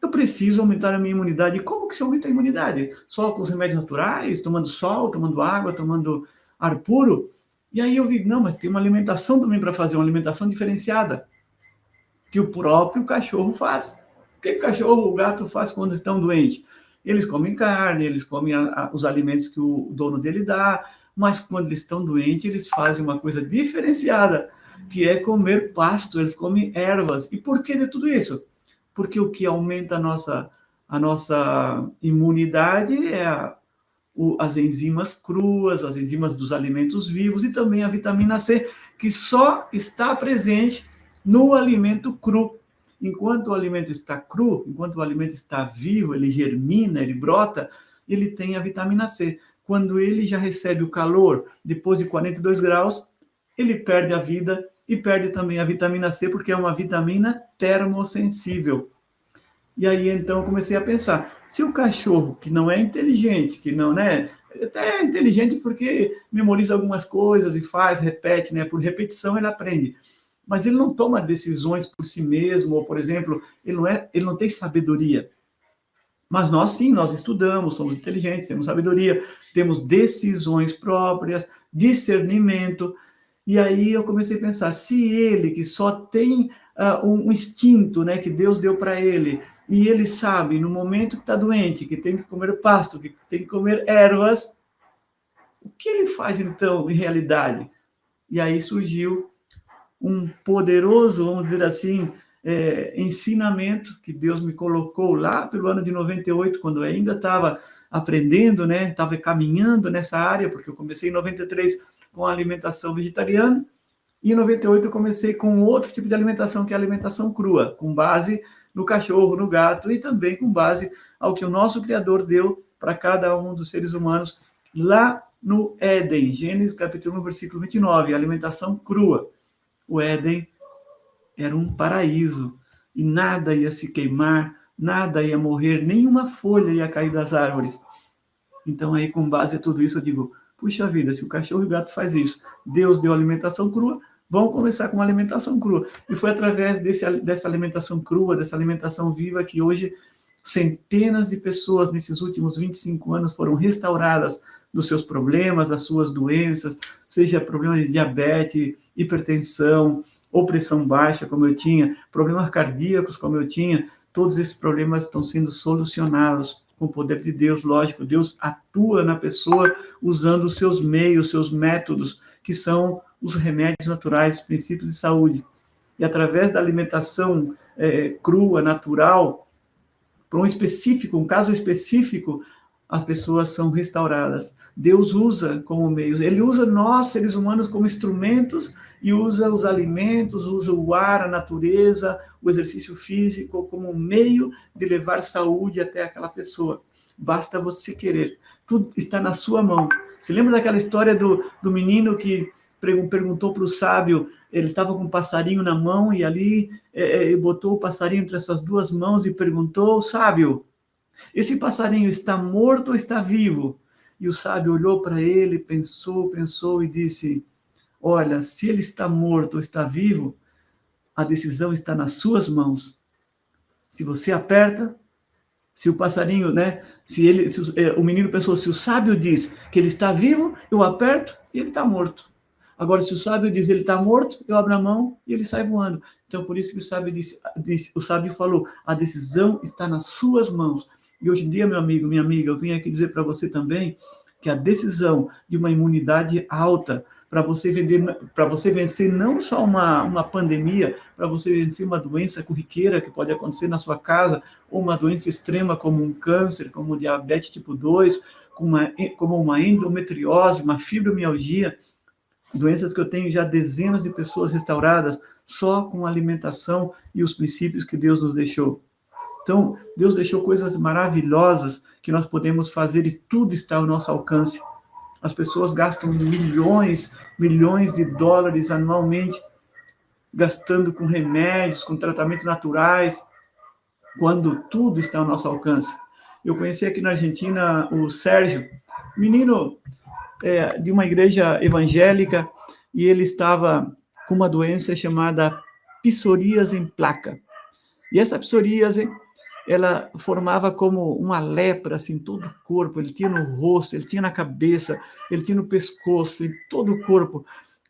eu preciso aumentar a minha imunidade. E como que se aumenta a imunidade? Só com os remédios naturais, tomando sol, tomando água, tomando ar puro? E aí eu vi, não, mas tem uma alimentação também para fazer, uma alimentação diferenciada, que o próprio cachorro faz. O que o cachorro, o gato faz quando estão doentes? Eles comem carne, eles comem os alimentos que o dono dele dá, mas quando eles estão doentes, eles fazem uma coisa diferenciada, que é comer pasto, eles comem ervas. E por que de tudo isso? Porque o que aumenta a nossa imunidade é as enzimas cruas, as enzimas dos alimentos vivos e também a vitamina C, que só está presente no alimento cru. Enquanto o alimento está cru, enquanto o alimento está vivo, ele germina, ele brota, ele tem a vitamina C. Quando ele já recebe o calor, depois de 42 graus, ele perde a vida e perde também a vitamina C, porque é uma vitamina termossensível. E aí, então, eu comecei a pensar, se o cachorro, que não é inteligente, que não, né, até é inteligente porque memoriza algumas coisas e faz, repete, né, por repetição ele aprende, mas ele não toma decisões por si mesmo, ou, por exemplo, ele não tem sabedoria. Mas nós sim, nós estudamos, somos inteligentes, temos sabedoria, temos decisões próprias, discernimento. E aí eu comecei a pensar, se ele que só tem um instinto, né, que Deus deu para ele, e ele sabe no momento que está doente, que tem que comer pasto, que tem que comer ervas, o que ele faz então em realidade? E aí surgiu um poderoso, vamos dizer assim, ensinamento que Deus me colocou lá pelo ano de 98, quando eu ainda estava aprendendo, né? Estava caminhando nessa área, porque eu comecei em 93 com a alimentação vegetariana, e em 98 eu comecei com outro tipo de alimentação, que é a alimentação crua, com base no cachorro, no gato, e também com base ao que o nosso Criador deu para cada um dos seres humanos lá no Éden, Gênesis capítulo 1, versículo 29, alimentação crua. O Éden era um paraíso e nada ia se queimar, nada ia morrer, nenhuma folha ia cair das árvores. Então aí, com base em tudo isso, eu digo, puxa vida, se o cachorro e o gato faz isso, Deus deu alimentação crua, vamos começar com uma alimentação crua. E foi através dessa alimentação crua, dessa alimentação viva, que hoje centenas de pessoas nesses últimos 25 anos foram restauradas dos seus problemas, das suas doenças, seja problema de diabetes, hipertensão, ou pressão baixa, como eu tinha, problemas cardíacos, como eu tinha, todos esses problemas estão sendo solucionados com o poder de Deus, lógico. Deus atua na pessoa usando os seus meios, seus métodos, que são os remédios naturais, os princípios de saúde. E através da alimentação crua, natural, para um caso específico, as pessoas são restauradas. Deus usa como meios, ele usa nós, seres humanos, como instrumentos, e usa os alimentos, usa o ar, a natureza, o exercício físico como um meio de levar saúde até aquela pessoa. Basta você querer. Tudo está na sua mão. Se lembra daquela história do menino que perguntou para o sábio, ele estava com um passarinho na mão e ali botou o passarinho entre essas duas mãos e perguntou, sábio, esse passarinho está morto ou está vivo? E o sábio olhou para ele, pensou e disse, olha, se ele está morto ou está vivo, a decisão está nas suas mãos. Se você aperta, Se o passarinho, né? O menino pensou, se o sábio diz que ele está vivo, eu aperto e ele está morto. Agora, se o sábio diz ele está morto, eu abro a mão e ele sai voando. Então, por isso que o sábio falou, a decisão está nas suas mãos. E hoje em dia, meu amigo, minha amiga, eu vim aqui dizer para você também que a decisão de uma imunidade alta para você vencer não só uma pandemia, para você vencer uma doença corriqueira que pode acontecer na sua casa, ou uma doença extrema como um câncer, como diabetes tipo 2, como uma endometriose, uma fibromialgia, doenças que eu tenho já dezenas de pessoas restauradas só com a alimentação e os princípios que Deus nos deixou. Então, Deus deixou coisas maravilhosas que nós podemos fazer e tudo está ao nosso alcance. As pessoas gastam milhões de dólares anualmente gastando com remédios, com tratamentos naturais, quando tudo está ao nosso alcance. Eu conheci aqui na Argentina o Sérgio, menino de uma igreja evangélica, e ele estava com uma doença chamada psoríase em placa. E essa psoríase, ela formava como uma lepra, assim, todo o corpo. Ele tinha no rosto, ele tinha na cabeça, ele tinha no pescoço, em todo o corpo.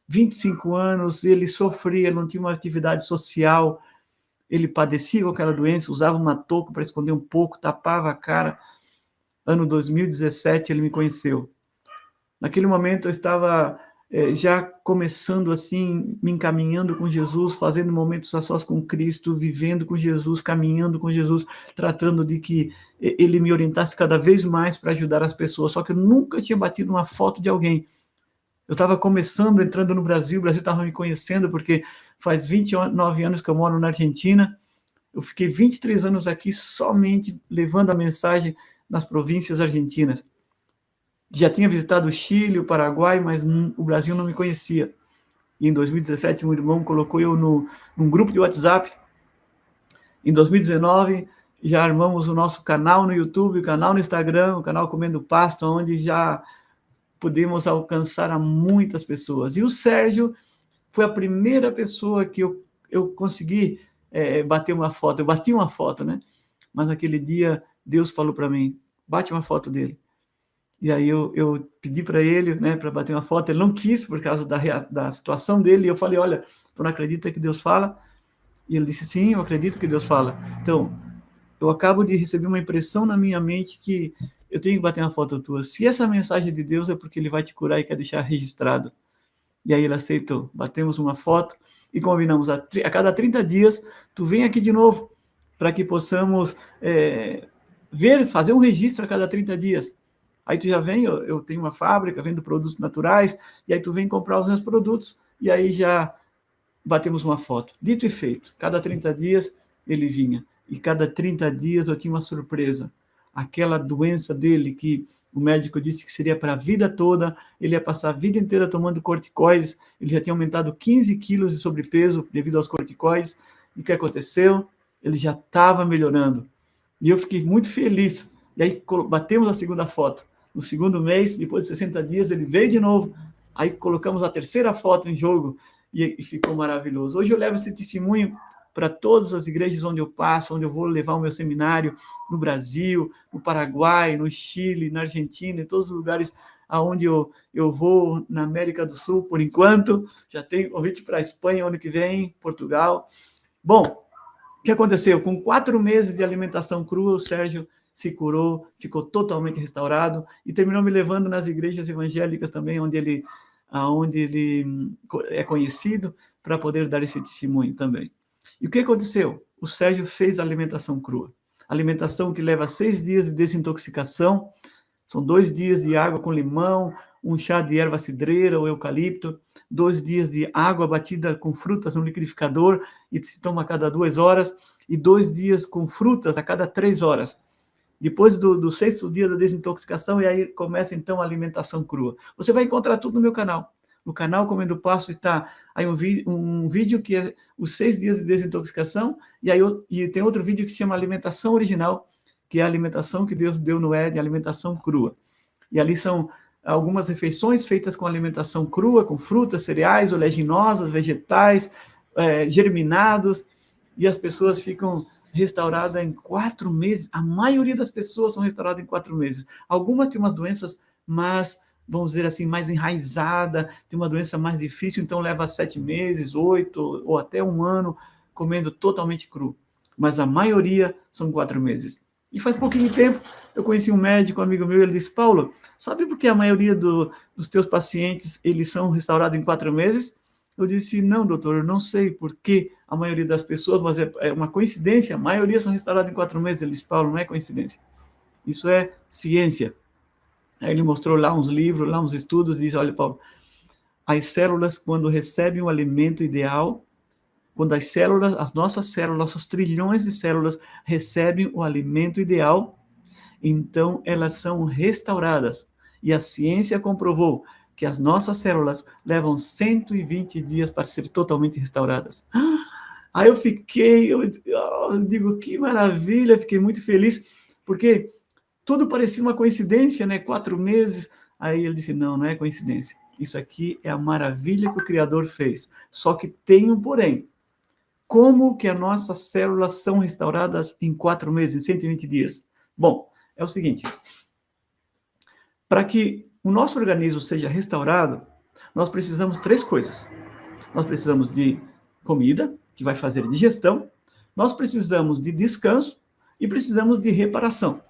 25 anos, ele sofria, não tinha uma atividade social, ele padecia com aquela doença, usava uma touca para esconder um pouco, tapava a cara. Ano 2017, ele me conheceu. Naquele momento, eu estava já começando assim, me encaminhando com Jesus, fazendo momentos a sós com Cristo, vivendo com Jesus, caminhando com Jesus, tratando de que ele me orientasse cada vez mais para ajudar as pessoas. Só que eu nunca tinha batido uma foto de alguém. Eu estava começando, entrando no Brasil, o Brasil estava me conhecendo, porque faz 29 anos que eu moro na Argentina. Eu fiquei 23 anos aqui somente levando a mensagem nas províncias argentinas. Já tinha visitado o Chile, o Paraguai, mas o Brasil não me conhecia. E em 2017, um irmão colocou eu num grupo de WhatsApp. Em 2019, já armamos o nosso canal no YouTube, o canal no Instagram, o canal Comendo Pasto, onde já podemos alcançar a muitas pessoas. E o Sérgio foi a primeira pessoa que eu consegui bater uma foto. Eu bati uma foto, né? Mas naquele dia, Deus falou para mim, bate uma foto dele. E aí eu pedi para ele, né, para bater uma foto. Ele não quis por causa da situação dele. E eu falei, olha, tu não acredita que Deus fala? E ele disse, sim, eu acredito que Deus fala. Então, eu acabo de receber uma impressão na minha mente que eu tenho que bater uma foto tua. Se essa mensagem de Deus é porque ele vai te curar e quer deixar registrado. E aí ele aceitou. Batemos uma foto e combinamos a cada 30 dias, tu vem aqui de novo, para que possamos fazer um registro a cada 30 dias. Aí tu já vem, eu tenho uma fábrica, vendo produtos naturais, e aí tu vem comprar os meus produtos, e aí já batemos uma foto. Dito e feito, cada 30 dias ele vinha, e cada 30 dias eu tinha uma surpresa. Aquela doença dele, que o médico disse que seria para a vida toda, ele ia passar a vida inteira tomando corticoides, ele já tinha aumentado 15 quilos de sobrepeso devido aos corticoides, e o que aconteceu? Ele já estava melhorando. E eu fiquei muito feliz. E aí batemos a segunda foto. No segundo mês, depois de 60 dias, ele veio de novo. Aí colocamos a terceira foto em jogo e ficou maravilhoso. Hoje eu levo esse testemunho para todas as igrejas onde eu passo, onde eu vou levar o meu seminário, no Brasil, no Paraguai, no Chile, na Argentina, em todos os lugares aonde eu vou, na América do Sul, por enquanto. Já tenho convite para a Espanha ano que vem, Portugal. Bom, o que aconteceu? Com 4 meses de alimentação crua, o Sérgio se curou, ficou totalmente restaurado e terminou me levando nas igrejas evangélicas também, onde ele é conhecido, para poder dar esse testemunho também. E o que aconteceu? O Sérgio fez a alimentação crua. Alimentação que leva 6 dias de desintoxicação, são 2 dias de água com limão, um chá de erva cidreira ou eucalipto, 2 dias de água batida com frutas no liquidificador e se toma a cada 2 horas, e 2 dias com frutas a cada 3 horas. Depois do 6º dia da desintoxicação, e aí começa então a alimentação crua. Você vai encontrar tudo no meu canal. No canal Comendo Pasto está aí um vídeo que é os 6 dias de desintoxicação, e tem outro vídeo que se chama Alimentação Original, que é a alimentação que Deus deu no Éden, alimentação crua. E ali são algumas refeições feitas com alimentação crua, com frutas, cereais, oleaginosas, vegetais, germinados, e as pessoas ficam restauradas em 4 meses. A maioria das pessoas são restauradas em 4 meses. Algumas têm umas doenças, mas vamos dizer assim, mais enraizada, tem uma doença mais difícil, então leva 7 meses, 8 ou até 1 ano comendo totalmente cru. Mas a maioria são 4 meses. E faz pouquinho tempo, eu conheci um médico, um amigo meu, ele disse, Paulo, sabe por que a maioria dos teus pacientes, eles são restaurados em 4 meses? Eu disse, não, doutor, eu não sei por que a maioria das pessoas, mas é uma coincidência, a maioria são restauradas em 4 meses. Ele disse, Paulo, não é coincidência. Isso é ciência. Aí ele mostrou lá uns livros, lá uns estudos, e disse, olha, Paulo, as células, quando recebem o alimento ideal, quando as células, as nossas células, nossos trilhões de células recebem o alimento ideal, então elas são restauradas. E a ciência comprovou que as nossas células levam 120 dias para ser totalmente restauradas. Aí eu digo, que maravilha, fiquei muito feliz, porque tudo parecia uma coincidência, né? 4 meses. Aí ele disse, não, não é coincidência. Isso aqui é a maravilha que o Criador fez. Só que tem um porém. Como que as nossas células são restauradas em 4 meses, em 120 dias? Bom, é o seguinte. Para que o nosso organismo seja restaurado, nós precisamos de 3 coisas. Nós precisamos de comida, que vai fazer digestão, nós precisamos de descanso e precisamos de reparação.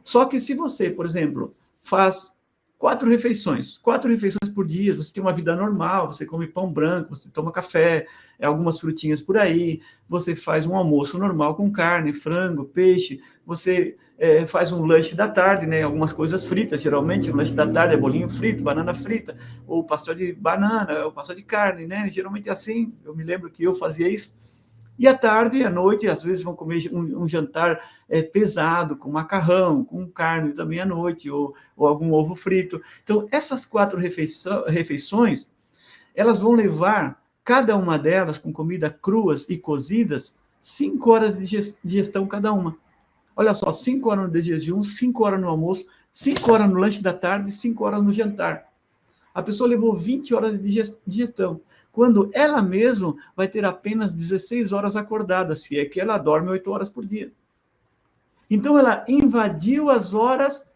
Só que se você, por exemplo, faz 4 refeições por dia, você tem uma vida normal, você come pão branco, você toma café, algumas frutinhas por aí, você faz um almoço normal com carne, frango, peixe, você faz um lanche da tarde, né, algumas coisas fritas, geralmente o lanche da tarde é bolinho frito, banana frita, ou pastel de banana, ou pastel de carne, né, geralmente é assim, eu me lembro que eu fazia isso. E à tarde, à noite, às vezes vão comer um jantar pesado, com macarrão, com carne também à noite, ou algum ovo frito. Então, essas 4 refeições, elas vão levar, cada uma delas, com comida cruas e cozidas, 5 horas de digestão cada uma. Olha só, 5 horas de jejum, 5 horas no almoço, 5 horas no lanche da tarde, 5 horas no jantar. A pessoa levou 20 horas de digestão, quando ela mesma vai ter apenas 16 horas acordada, se é que ela dorme 8 horas por dia. Então, ela invadiu as horas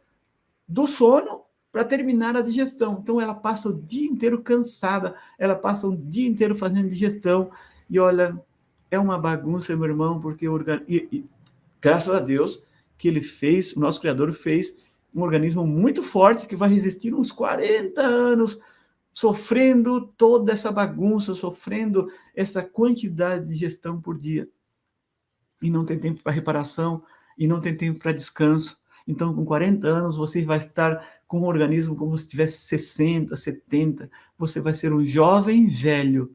do sono para terminar a digestão. Então, ela passa o dia inteiro cansada, ela passa o dia inteiro fazendo digestão, e olha, é uma bagunça, meu irmão, porque graças a Deus que ele fez, o nosso Criador fez um organismo muito forte, que vai resistir uns 40 anos, sofrendo toda essa bagunça, sofrendo essa quantidade de digestão por dia. E não tem tempo para reparação, e não tem tempo para descanso. Então, com 40 anos, você vai estar com um organismo como se tivesse 60, 70. Você vai ser um jovem velho,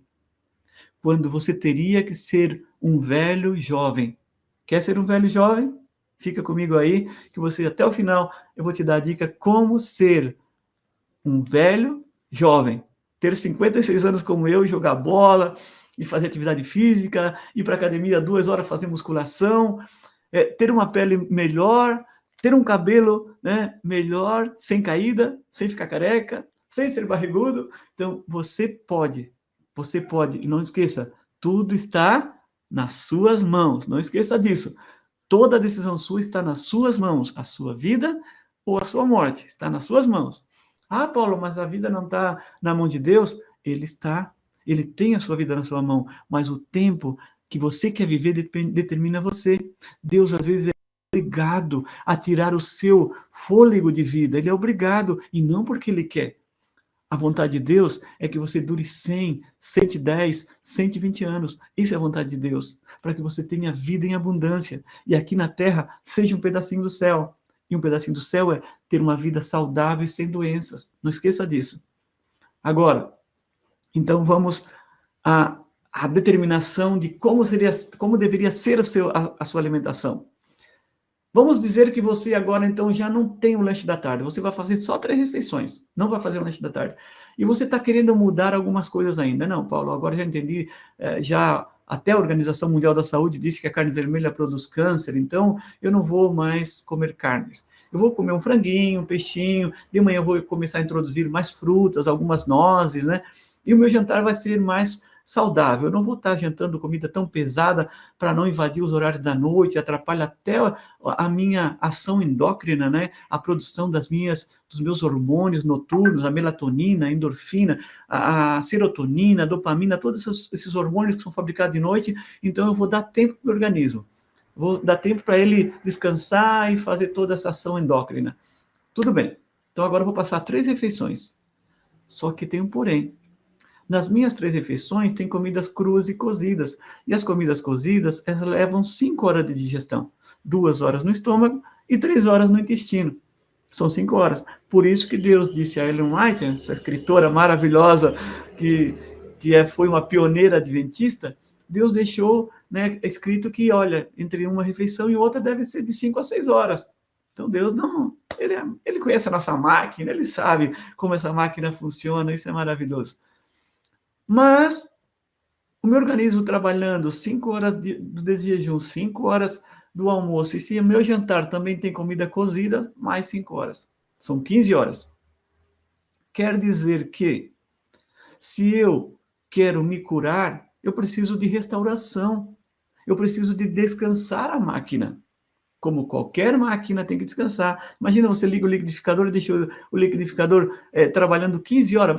quando você teria que ser um velho jovem. Quer ser um velho jovem? Fica comigo aí, que você, até o final, eu vou te dar a dica como ser um velho jovem. Ter 56 anos como eu, jogar bola, e fazer atividade física, ir para a academia 2 horas fazer musculação, ter uma pele melhor, ter um cabelo, né, melhor, sem caída, sem ficar careca, sem ser barrigudo. Então, você pode, e não esqueça, tudo está nas suas mãos, não esqueça disso. Toda decisão sua está nas suas mãos, a sua vida ou a sua morte, está nas suas mãos. Ah, Paulo, mas a vida não está na mão de Deus? Ele tem a sua vida na sua mão, mas o tempo que você quer viver determina você. Deus, às vezes, é obrigado a tirar o seu fôlego de vida, ele é obrigado, e não porque ele quer. A vontade de Deus é que você dure 100, 110, 120 anos. Isso é a vontade de Deus, para que você tenha vida em abundância. E aqui na terra, seja um pedacinho do céu. E um pedacinho do céu é ter uma vida saudável e sem doenças. Não esqueça disso. Agora, então vamos à determinação de como deveria ser a sua alimentação. Vamos dizer que você agora, então, já não tem o lanche da tarde. Você vai fazer só 3 refeições. Não vai fazer o lanche da tarde. E você está querendo mudar algumas coisas ainda. Não, Paulo, agora já entendi. Já até a Organização Mundial da Saúde disse que a carne vermelha produz câncer. Então, eu não vou mais comer carnes. Eu vou comer um franguinho, um peixinho. De manhã eu vou começar a introduzir mais frutas, algumas nozes, né? E o meu jantar vai ser mais saudável. Eu não vou estar jantando comida tão pesada para não invadir os horários da noite, atrapalha até a minha ação endócrina, né? A produção dos meus hormônios noturnos, a melatonina, a endorfina, a serotonina, a dopamina, todos esses hormônios que são fabricados de noite. Então, eu vou dar tempo para o organismo. Vou dar tempo para ele descansar e fazer toda essa ação endócrina. Tudo bem. Então, agora eu vou passar 3 refeições. Só que tem um porém. Nas minhas 3 refeições, tem comidas cruas e cozidas. E as comidas cozidas, elas levam 5 horas de digestão. 2 horas no estômago e 3 horas no intestino. São 5 horas. Por isso que Deus disse a Ellen White, essa escritora maravilhosa, foi uma pioneira adventista, Deus deixou, né, escrito que, olha, entre uma refeição e outra deve ser de 5 a 6 horas. Então, Deus não... Ele conhece a nossa máquina, ele sabe como essa máquina funciona, isso é maravilhoso. Mas o meu organismo trabalhando 5 horas do jejum, 5 horas do almoço, e se o meu jantar também tem comida cozida, mais 5 horas. São 15 horas. Quer dizer que, se eu quero me curar, eu preciso de restauração. Eu preciso de descansar a máquina. Como qualquer máquina tem que descansar. Imagina, você liga o liquidificador e deixa o liquidificador trabalhando 15 horas.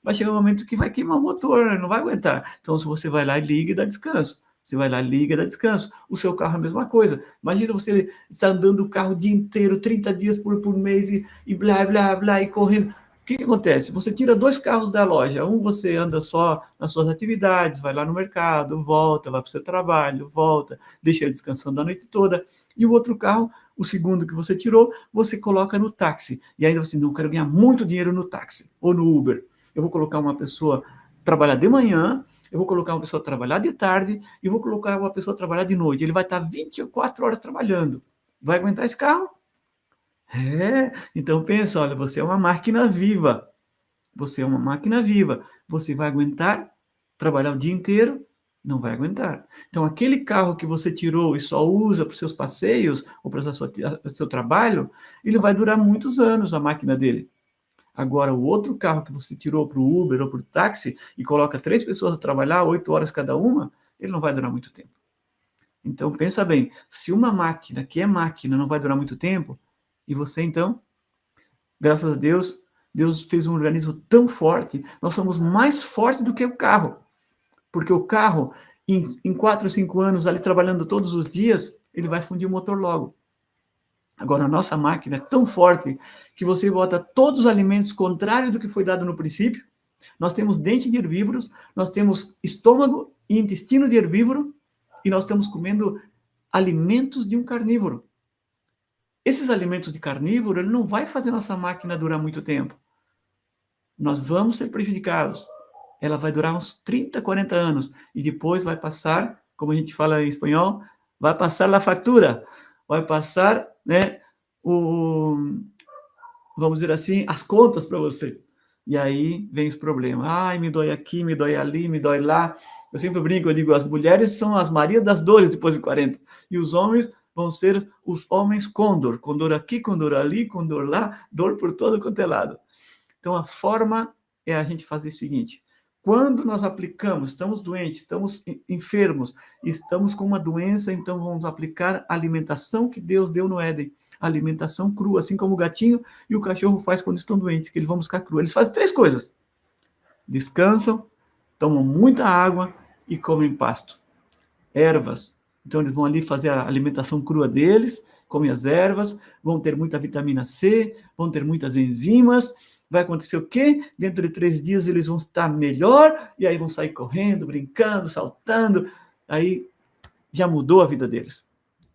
Vai chegar um momento que vai queimar o motor, não vai aguentar. Então, se você vai lá e liga e dá descanso. Você vai lá, liga e dá descanso. O seu carro é a mesma coisa. Imagina você estar andando o carro o dia inteiro, 30 dias por mês e blá, blá, blá, e correndo. O que acontece? Você tira 2 carros da loja. Um você anda só nas suas atividades, vai lá no mercado, volta, vai para o seu trabalho, volta, deixa ele descansando a noite toda. E o outro carro, o segundo que você tirou, você coloca no táxi. E ainda você, não, quero ganhar muito dinheiro no táxi ou no Uber. Eu vou colocar uma pessoa trabalhar de manhã, eu vou colocar uma pessoa trabalhar de tarde e vou colocar uma pessoa trabalhar de noite. Ele vai estar 24 horas trabalhando. Vai aguentar esse carro? Então pensa, olha, você é uma máquina viva. Você é uma máquina viva. Você vai aguentar trabalhar o dia inteiro? Não vai aguentar. Então, aquele carro que você tirou e só usa para os seus passeios ou para o seu trabalho, ele vai durar muitos anos, a máquina dele. Agora, o outro carro que você tirou para o Uber ou para o táxi e coloca 3 pessoas a trabalhar, 8 horas cada uma, ele não vai durar muito tempo. Então, pensa bem, se uma máquina, que é máquina, não vai durar muito tempo, e você, então, graças a Deus, Deus fez um organismo tão forte, nós somos mais fortes do que o carro. Porque o carro, em 4 ou 5 anos, ali trabalhando todos os dias, ele vai fundir o motor logo. Agora, a nossa máquina é tão forte que você bota todos os alimentos contrários do que foi dado no princípio. Nós temos dente de herbívoros, nós temos estômago e intestino de herbívoro, e nós estamos comendo alimentos de um carnívoro. Esses alimentos de carnívoro, ele não vai fazer nossa máquina durar muito tempo. Nós vamos ser prejudicados. Ela vai durar uns 30, 40 anos. E depois vai passar, como a gente fala em espanhol, vai passar a fatura. Vai passar, né, vamos dizer assim, as contas para você. E aí vem os problemas. Ai, me dói aqui, me dói ali, me dói lá. Eu sempre brinco, eu digo, as mulheres são as Marias das dores depois de 40. E os homens vão ser os homens condor. Condor aqui, condor ali, condor lá, dor por todo quanto é lado. Então, a forma é a gente fazer o seguinte. Quando nós aplicamos, estamos doentes, estamos enfermos, estamos com uma doença, então vamos aplicar a alimentação que Deus deu no Éden. A alimentação crua, assim como o gatinho e o cachorro faz quando estão doentes, que eles vão buscar crua. Eles fazem 3 coisas. Descansam, tomam muita água e comem pasto. Ervas. Então, eles vão ali fazer a alimentação crua deles, comem as ervas, vão ter muita vitamina C, vão ter muitas enzimas. Vai acontecer o quê? Dentro de 3 dias eles vão estar melhor, e aí vão sair correndo, brincando, saltando. Aí já mudou a vida deles.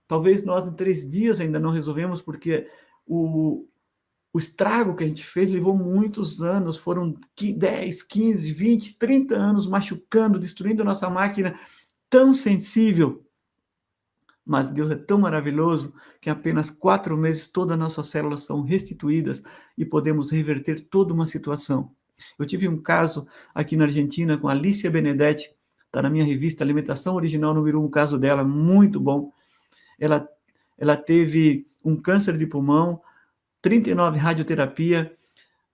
Talvez nós em 3 dias ainda não resolvemos, porque o estrago que a gente fez levou muitos anos, foram 10, 15, 20, 30 anos machucando, destruindo a nossa máquina tão sensível. Mas Deus é tão maravilhoso que em apenas 4 meses todas as nossas células são restituídas e podemos reverter toda uma situação. Eu tive um caso aqui na Argentina com a Alicia Benedetti, está na minha revista Alimentação Original número 1, um caso dela, muito bom. Ela teve um câncer de pulmão, 39 radioterapia,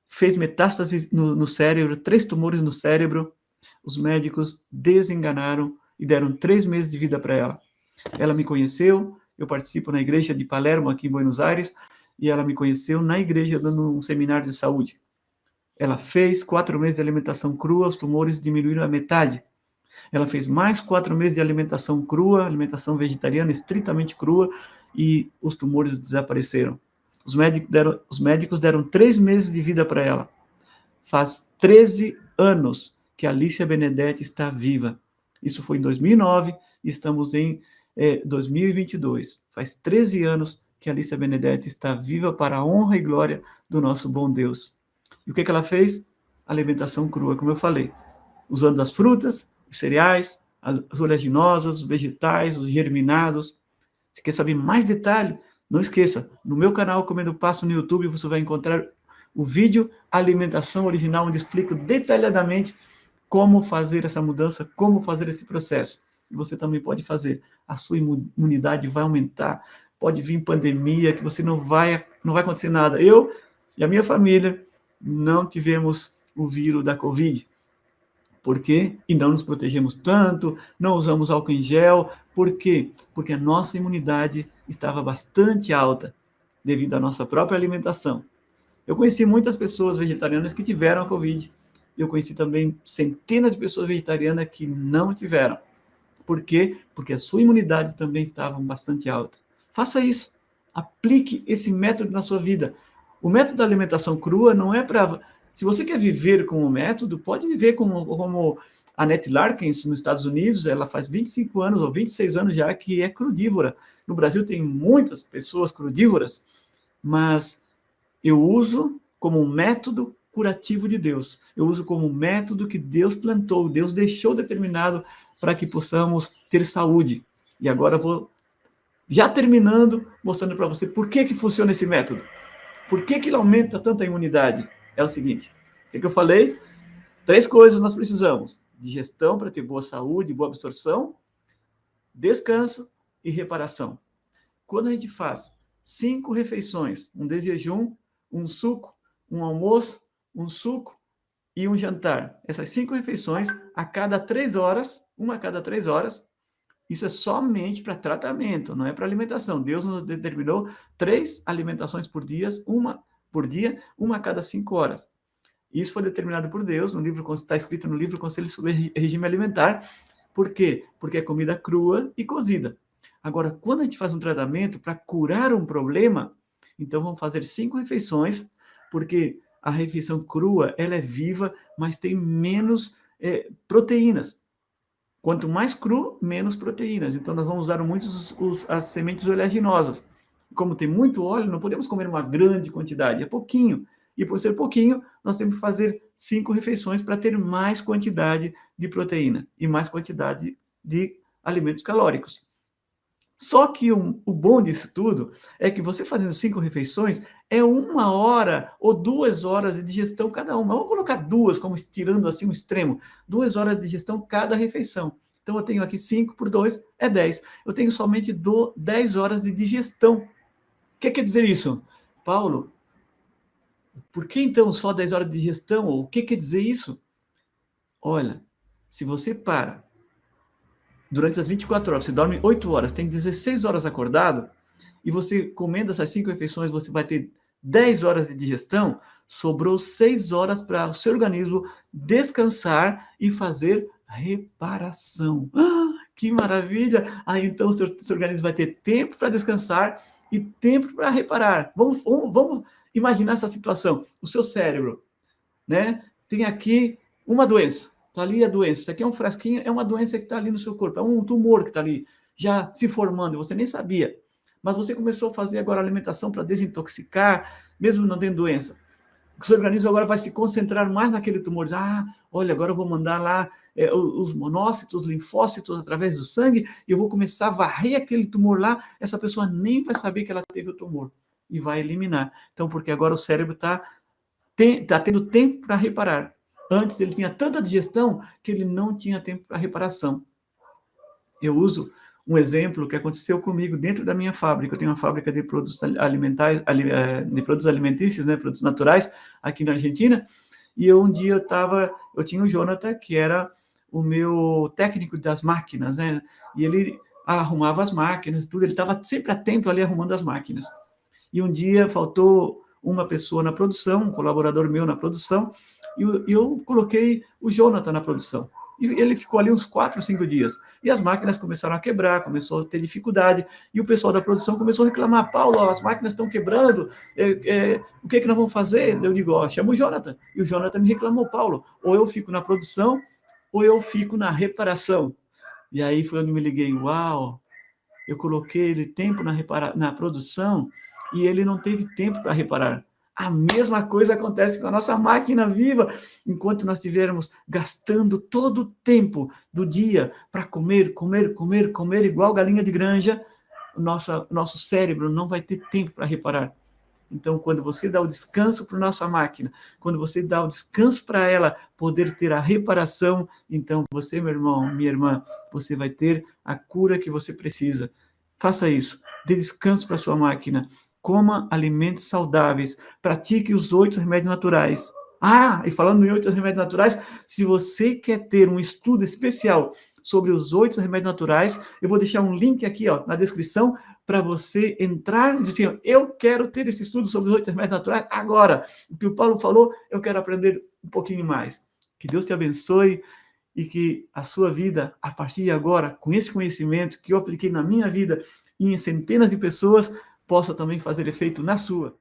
fez metástase no cérebro, 3 tumores no cérebro, Os médicos desenganaram e deram 3 meses de vida para ela. Ela me conheceu, eu participo na igreja de Palermo, aqui em Buenos Aires, e ela me conheceu na igreja dando um seminário de saúde. Ela fez 4 meses de alimentação crua, os tumores diminuíram a metade. Ela fez mais 4 meses de alimentação crua, alimentação vegetariana estritamente crua, e os tumores desapareceram. Os médicos deram 3 meses de vida para ela. Faz 13 anos que a Alicia Benedetti está viva. Isso foi em 2009 e estamos em 2022. Faz 13 anos que a Alicia Benedetti está viva para a honra e glória do nosso bom Deus. E o que ela fez? Alimentação crua, como eu falei. Usando as frutas, os cereais, as oleaginosas, os vegetais, os germinados. Se quer saber mais detalhe, não esqueça, no meu canal Comendo Pasto no YouTube, você vai encontrar o vídeo Alimentação Original, onde explico detalhadamente como fazer essa mudança, como fazer esse processo. E você também pode fazer. A sua imunidade vai aumentar. Pode vir pandemia, que você não vai acontecer nada. Eu e a minha família não tivemos o vírus da Covid. Por quê? E não nos protegemos tanto, não usamos álcool em gel. Por quê? Porque a nossa imunidade estava bastante alta, devido à nossa própria alimentação. Eu conheci muitas pessoas vegetarianas que tiveram a Covid. Eu conheci também centenas de pessoas vegetarianas que não tiveram. Por quê? Porque a sua imunidade também estava bastante alta. Faça isso. Aplique esse método na sua vida. O método da alimentação crua não é para... Se você quer viver com o método, pode viver como a Annette Larkins, nos Estados Unidos. Ela faz 25 anos ou 26 anos já que é crudívora. No Brasil tem muitas pessoas crudívoras, mas eu uso como um método curativo de Deus. Eu uso como um método que Deus plantou, Deus deixou determinado para que possamos ter saúde. E agora eu vou, já terminando, mostrando para você por que funciona esse método. Por que ele aumenta tanta imunidade? É o seguinte, o que eu falei? 3 coisas nós precisamos. Digestão para ter boa saúde, boa absorção, descanso e reparação. Quando a gente faz 5 refeições, um de jejum, um suco, um almoço, um suco e um jantar. Essas 5 refeições, a cada 3 horas, uma a cada 3 horas, isso é somente para tratamento, não é para alimentação. Deus nos determinou 3 alimentações por dia, uma a cada 5 horas. Isso foi determinado por Deus, no livro, está escrito no livro Conselho sobre Regime Alimentar. Por quê? Porque é comida crua e cozida. Agora, quando a gente faz um tratamento para curar um problema, então vamos fazer 5 refeições, porque a refeição crua, ela é viva, mas tem menos proteínas. Quanto mais cru, menos proteínas. Então, nós vamos usar muito as sementes oleaginosas. Como tem muito óleo, não podemos comer uma grande quantidade, é pouquinho. E por ser pouquinho, nós temos que fazer 5 refeições para ter mais quantidade de proteína e mais quantidade de alimentos calóricos. Só que o bom disso tudo é que você fazendo 5 refeições é 1 hora ou 2 horas de digestão cada uma. Vamos colocar 2, como estirando assim um extremo. 2 horas de digestão cada refeição. Então, eu tenho aqui 5 por 2, é 10. Eu tenho somente 10 horas de digestão. O que quer dizer isso? Paulo, por que então só 10 horas de digestão? O que quer dizer isso? Olha, se você para durante as 24 horas, você dorme 8 horas, tem 16 horas acordado, e você comendo essas 5 refeições, você vai ter 10 horas de digestão, sobrou 6 horas para o seu organismo descansar e fazer reparação. Que maravilha! Aí então o seu organismo vai ter tempo para descansar e tempo para reparar. Vamos imaginar essa situação. O seu cérebro, né, tem aqui uma doença. Está ali a doença. Isso aqui é um frasquinho, é uma doença que está ali no seu corpo. É um tumor que está ali, já se formando, e você nem sabia. Mas você começou a fazer agora alimentação para desintoxicar, mesmo não tendo doença. O seu organismo agora vai se concentrar mais naquele tumor. Olha, agora eu vou mandar lá os monócitos, os linfócitos através do sangue, e eu vou começar a varrer aquele tumor lá. Essa pessoa nem vai saber que ela teve o tumor e vai eliminar. Então, porque agora o cérebro está tendo tempo para reparar. Antes ele tinha tanta digestão que ele não tinha tempo para reparação. Eu uso um exemplo que aconteceu comigo dentro da minha fábrica. Eu tenho uma fábrica de produtos alimentares, de produtos alimentícios, né, produtos naturais, aqui na Argentina. E um dia eu tinha o Jonathan, que era o meu técnico das máquinas, né? E ele arrumava as máquinas, tudo, ele estava sempre atento ali arrumando as máquinas. E um dia faltou uma pessoa na produção, um colaborador meu na produção, e eu coloquei o Jonathan na produção. E ele ficou ali uns 4, 5 dias. E as máquinas começaram a quebrar, começou a ter dificuldade, e o pessoal da produção começou a reclamar: Paulo, as máquinas estão quebrando, o que nós vamos fazer? Eu digo: chama o Jonathan. E o Jonathan me reclamou: Paulo, ou eu fico na produção, ou eu fico na reparação. E aí foi onde me liguei: uau, eu coloquei ele tempo na produção e ele não teve tempo para reparar. A mesma coisa acontece com a nossa máquina viva. Enquanto nós estivermos gastando todo o tempo do dia para comer, comer, comer, comer, igual galinha de granja, nosso cérebro não vai ter tempo para reparar. Então, quando você dá o descanso para a nossa máquina, quando você dá o descanso para ela poder ter a reparação, então você, meu irmão, minha irmã, você vai ter a cura que você precisa. Faça isso. Dê descanso para a sua máquina. Coma alimentos saudáveis. Pratique os 8 remédios naturais. E falando em 8 remédios naturais, se você quer ter um estudo especial sobre os 8 remédios naturais, eu vou deixar um link aqui na descrição para você entrar e dizer assim: eu quero ter esse estudo sobre os 8 remédios naturais agora. O que o Paulo falou, eu quero aprender um pouquinho mais. Que Deus te abençoe e que a sua vida, a partir de agora, com esse conhecimento que eu apliquei na minha vida e em centenas de pessoas, possa também fazer efeito na sua.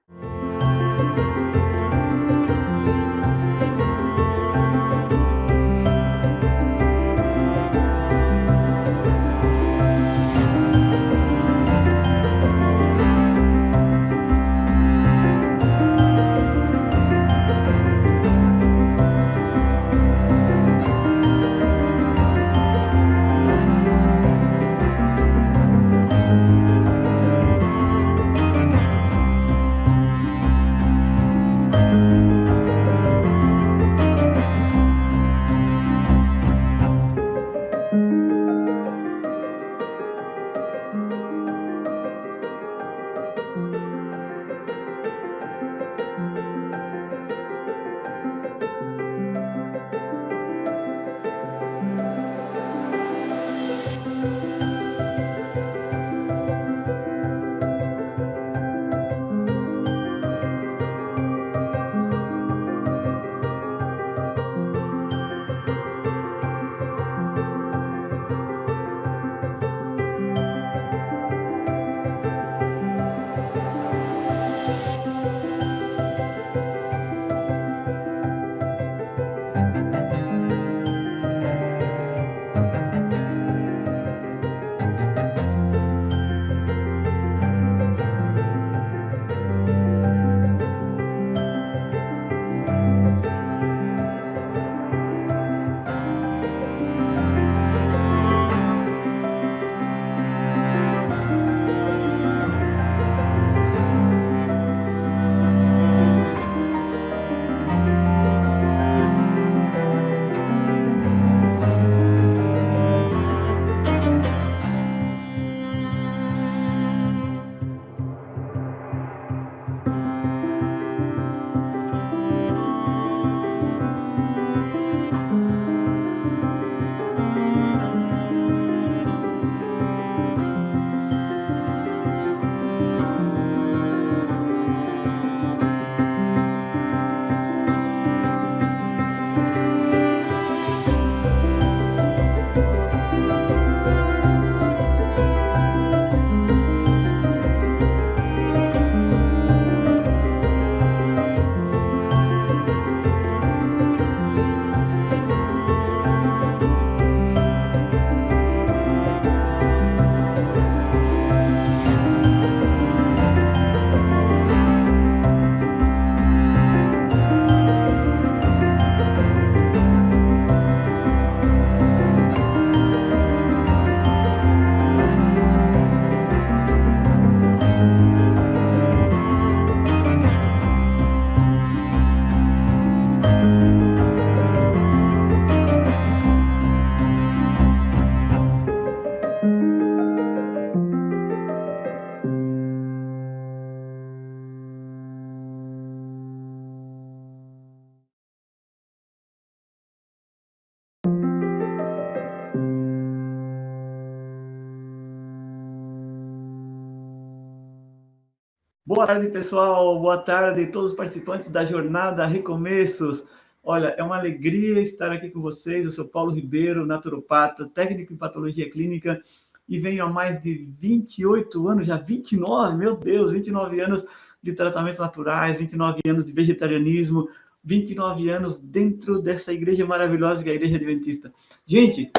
Boa tarde, pessoal. Boa tarde a todos os participantes da jornada Recomeços. Olha, é uma alegria estar aqui com vocês. Eu sou Paulo Ribeiro, naturopata, técnico em patologia clínica e venho há mais de 28 anos, já 29, meu Deus, 29 anos de tratamentos naturais, 29 anos de vegetarianismo, 29 anos dentro dessa igreja maravilhosa que é a Igreja Adventista. Gente,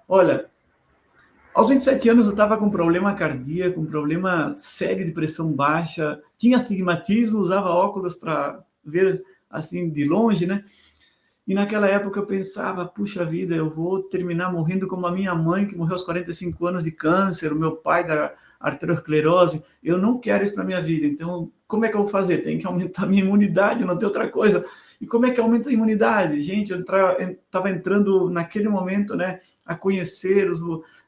olha, aos 27 anos eu estava com problema cardíaco, um problema sério de pressão baixa, tinha astigmatismo, usava óculos para ver assim de longe, né? E naquela época eu pensava, puxa vida, eu vou terminar morrendo como a minha mãe, que morreu aos 45 anos de câncer, o meu pai da arteriosclerose. Eu não quero isso para minha vida. Então, como é que eu vou fazer? Tem que aumentar a minha imunidade, não tem outra coisa. E como é que aumenta a imunidade? Gente, eu estava entrando naquele momento, né, a conhecer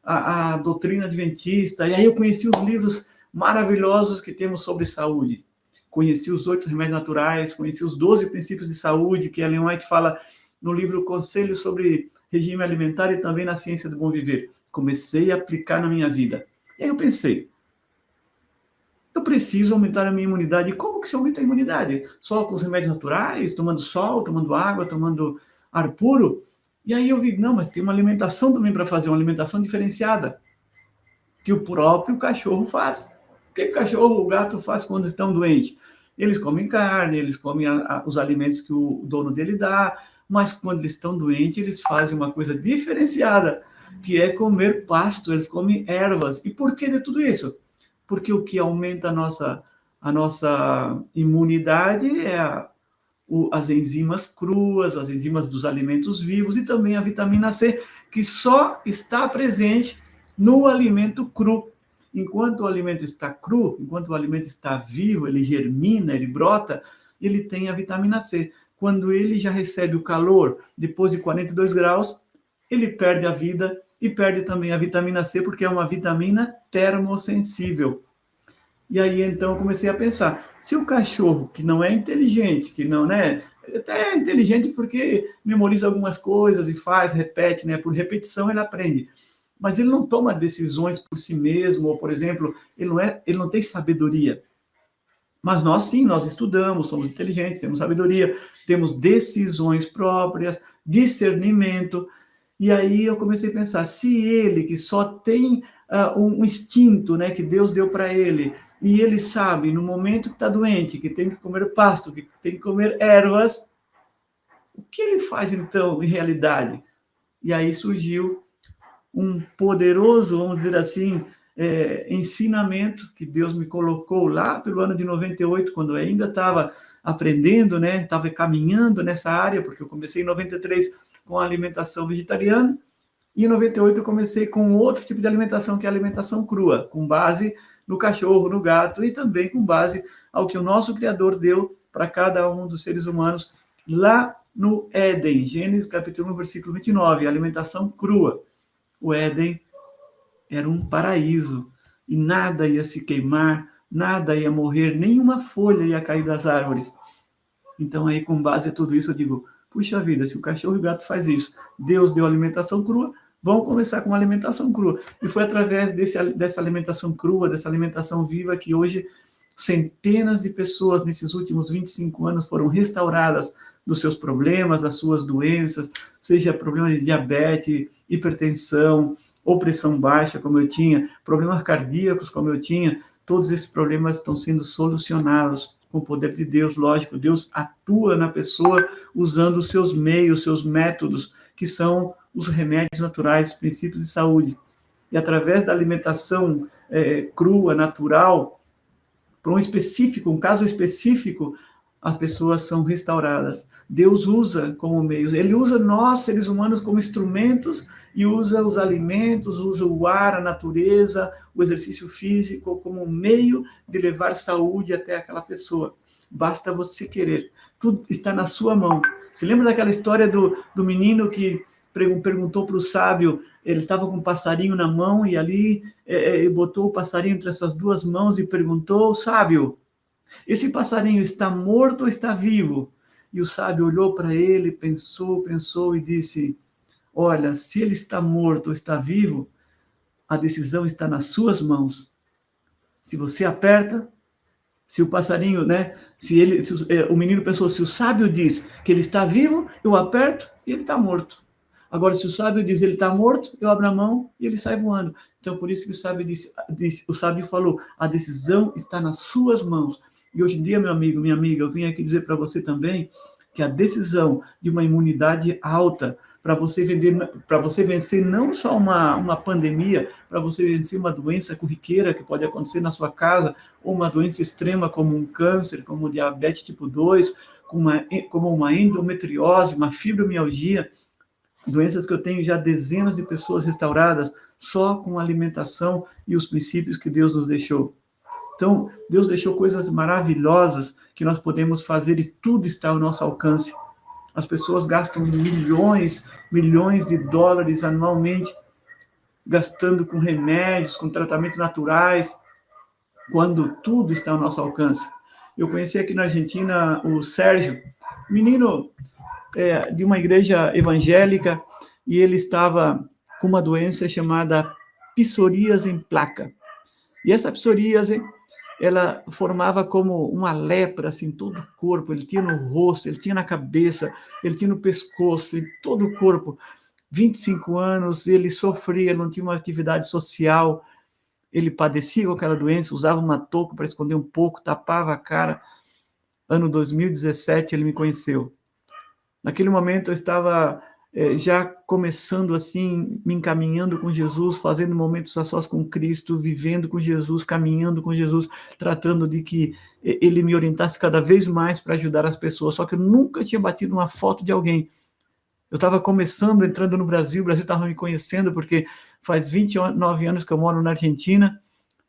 a doutrina adventista, e aí eu conheci os livros maravilhosos que temos sobre saúde. Conheci os 8 remédios naturais, conheci os 12 princípios de saúde, que Ellen White fala no livro Conselhos sobre Regime Alimentar e também na Ciência do Bom Viver. Comecei a aplicar na minha vida. E aí eu pensei, eu preciso aumentar a minha imunidade. E como que se aumenta a imunidade? Só com os remédios naturais, tomando sol, tomando água, tomando ar puro? E aí eu vi, não, mas tem uma alimentação também para fazer, uma alimentação diferenciada, que o próprio cachorro faz. O que o cachorro, o gato faz quando estão doentes? Eles comem carne, eles comem os alimentos que o dono dele dá, mas quando eles estão doentes, eles fazem uma coisa diferenciada, que é comer pasto, eles comem ervas. E por que de tudo isso? Porque o que aumenta a nossa imunidade é as enzimas cruas, as enzimas dos alimentos vivos e também a vitamina C, que só está presente no alimento cru. Enquanto o alimento está cru, enquanto o alimento está vivo, ele germina, ele brota, ele tem a vitamina C. Quando ele já recebe o calor, depois de 42 graus, ele perde a vida e perde também a vitamina C, porque é uma vitamina termossensível. E aí, então, eu comecei a pensar, se o cachorro, que não é inteligente, que não, né, até é inteligente porque memoriza algumas coisas e faz, repete, né, por repetição ele aprende, mas ele não toma decisões por si mesmo, ou, por exemplo, ele não tem sabedoria. Mas nós sim, nós estudamos, somos inteligentes, temos sabedoria, temos decisões próprias, discernimento. E aí eu comecei a pensar, se ele que só tem um instinto, né, que Deus deu para ele, e ele sabe no momento que está doente, que tem que comer pasto, que tem que comer ervas, o que ele faz então em realidade? E aí surgiu um poderoso, vamos dizer assim, ensinamento que Deus me colocou lá pelo ano de 98, quando eu ainda estava aprendendo, né? Estava caminhando nessa área, porque eu comecei em 93 com a alimentação vegetariana, e em 98 eu comecei com outro tipo de alimentação, que é a alimentação crua, com base no cachorro, no gato, e também com base ao que o nosso Criador deu para cada um dos seres humanos lá no Éden, Gênesis capítulo 1, versículo 29, alimentação crua. O Éden era um paraíso e nada ia se queimar, nada ia morrer, nenhuma folha ia cair das árvores. Então aí, com base em tudo isso, eu digo, puxa vida, se o cachorro e o gato faz isso, Deus deu alimentação crua, vamos começar com uma alimentação crua. E foi através dessa alimentação crua, dessa alimentação viva, que hoje centenas de pessoas nesses últimos 25 anos foram restauradas dos seus problemas, das suas doenças, seja problema de diabetes, hipertensão, ou pressão baixa, como eu tinha, problemas cardíacos, como eu tinha, todos esses problemas estão sendo solucionados com o poder de Deus, lógico. Deus atua na pessoa usando os seus meios, seus métodos, que são os remédios naturais, os princípios de saúde. E através da alimentação crua, natural, para um caso específico, as pessoas são restauradas. Deus usa como meios, ele usa nós, seres humanos, como instrumentos, e usa os alimentos, usa o ar, a natureza, o exercício físico como um meio de levar saúde até aquela pessoa. Basta você querer. Tudo está na sua mão. Você lembra daquela história do menino que perguntou para o sábio, ele estava com um passarinho na mão e ali botou o passarinho entre essas duas mãos e perguntou, sábio, esse passarinho está morto ou está vivo? E o sábio olhou para ele, pensou e disse, olha, se ele está morto ou está vivo, a decisão está nas suas mãos. Se você aperta, Se o passarinho, né? O menino pensou, se o sábio diz que ele está vivo, eu aperto e ele está morto. Agora, se o sábio diz ele está morto, eu abro a mão e ele sai voando. Então, por isso que o sábio falou, a decisão está nas suas mãos. E hoje em dia, meu amigo, minha amiga, eu vim aqui dizer para você também que a decisão de uma imunidade alta para você vencer não só uma pandemia, para você vencer uma doença corriqueira que pode acontecer na sua casa, ou uma doença extrema como um câncer, como diabetes tipo 2, como uma endometriose, uma fibromialgia, doenças que eu tenho já dezenas de pessoas restauradas só com a alimentação e os princípios que Deus nos deixou. Então, Deus deixou coisas maravilhosas que nós podemos fazer e tudo está ao nosso alcance. As pessoas gastam milhões de dólares anualmente gastando com remédios, com tratamentos naturais, quando tudo está ao nosso alcance. Eu conheci aqui na Argentina o Sérgio, menino de uma igreja evangélica, e ele estava com uma doença chamada psoríase em placa. E essa psoríase, ela formava como uma lepra, assim, todo o corpo. Ele tinha no rosto, ele tinha na cabeça, ele tinha no pescoço, em todo o corpo. 25 anos, ele sofria, não tinha uma atividade social, ele padecia com aquela doença, usava uma touca para esconder um pouco, tapava a cara. Ano 2017, ele me conheceu. Naquele momento, eu estava já começando assim, me encaminhando com Jesus, fazendo momentos a sós com Cristo, vivendo com Jesus, caminhando com Jesus, tratando de que ele me orientasse cada vez mais para ajudar as pessoas. Só que eu nunca tinha batido uma foto de alguém. Eu estava começando, entrando no Brasil, o Brasil estava me conhecendo, porque faz 29 anos que eu moro na Argentina.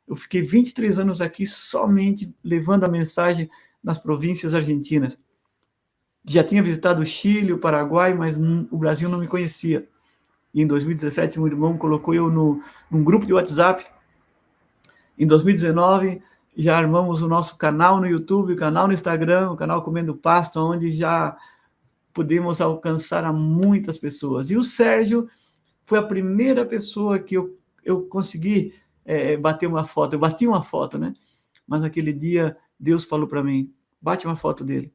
Eu fiquei 23 anos aqui somente levando a mensagem nas províncias argentinas. Já tinha visitado o Chile, o Paraguai, mas o Brasil não me conhecia. E em 2017, um irmão colocou eu num grupo de WhatsApp. Em 2019, já armamos o nosso canal no YouTube, o canal no Instagram, o canal Comendo Pasto, onde já podemos alcançar a muitas pessoas. E o Sérgio foi a primeira pessoa que eu consegui bater uma foto. Eu bati uma foto, né? Mas naquele dia, Deus falou para mim, bate uma foto dele.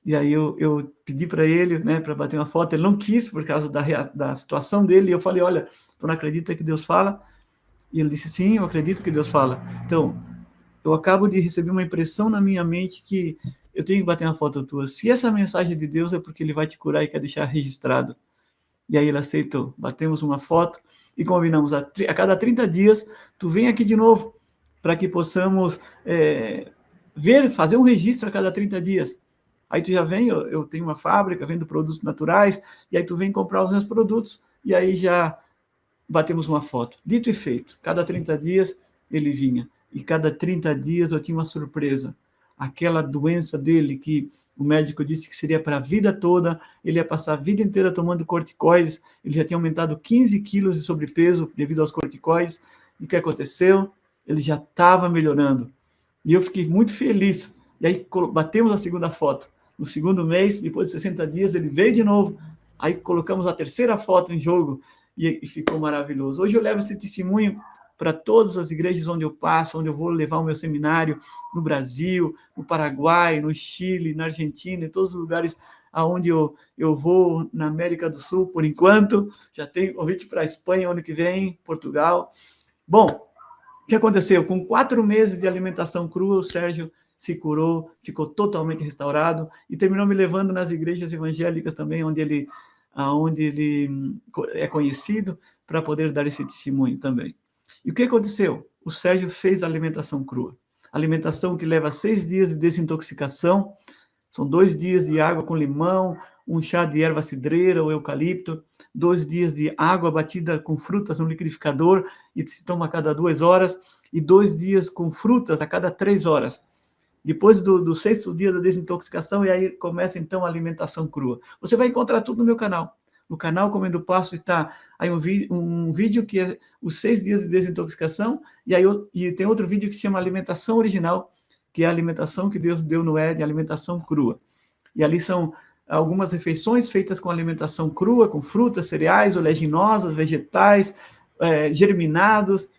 E aí eu pedi para ele, né, para bater uma foto. Ele não quis por causa da situação dele. E eu falei, olha, tu não acredita que Deus fala? E ele disse, sim, eu acredito que Deus fala. Então, eu acabo de receber uma impressão na minha mente que eu tenho que bater uma foto tua. Se essa mensagem de Deus é porque ele vai te curar e quer deixar registrado. E aí ele aceitou. Batemos uma foto e combinamos a cada 30 dias, tu vem aqui de novo, para que possamos fazer um registro a cada 30 dias. Aí tu já vem, eu tenho uma fábrica, vendo produtos naturais, e aí tu vem comprar os meus produtos, e aí já batemos uma foto. Dito e feito, cada 30 dias ele vinha, e cada 30 dias eu tinha uma surpresa. Aquela doença dele, que o médico disse que seria para a vida toda, ele ia passar a vida inteira tomando corticoides, ele já tinha aumentado 15 quilos de sobrepeso devido aos corticoides, e o que aconteceu? Ele já estava melhorando. E eu fiquei muito feliz. E aí batemos a segunda foto. No segundo mês, depois de 60 dias, ele veio de novo. Aí colocamos a terceira foto em jogo e ficou maravilhoso. Hoje eu levo esse testemunho para todas as igrejas onde eu passo, onde eu vou levar o meu seminário, no Brasil, no Paraguai, no Chile, na Argentina, em todos os lugares aonde eu vou, na América do Sul, por enquanto. Já tenho convite para a Espanha ano que vem, Portugal. Bom, o que aconteceu? Com 4 meses de alimentação crua, o Sérgio se curou, ficou totalmente restaurado e terminou me levando nas igrejas evangélicas também, onde ele é conhecido, para poder dar esse testemunho também. E o que aconteceu? O Sérgio fez a alimentação crua. Alimentação que leva 6 dias de desintoxicação, são 2 dias de água com limão, um chá de erva cidreira ou eucalipto, 2 dias de água batida com frutas no liquidificador e se toma a cada 2 horas, e 2 dias com frutas a cada 3 horas. Depois do 6º dia da desintoxicação, e aí começa então a alimentação crua. Você vai encontrar tudo no meu canal. No canal Comendo Pasto está aí um vídeo que é os 6 dias de desintoxicação, e tem outro vídeo que se chama Alimentação Original, que é a alimentação que Deus deu no Éden, alimentação crua. E ali são algumas refeições feitas com alimentação crua, com frutas, cereais, oleaginosas, vegetais, germinados,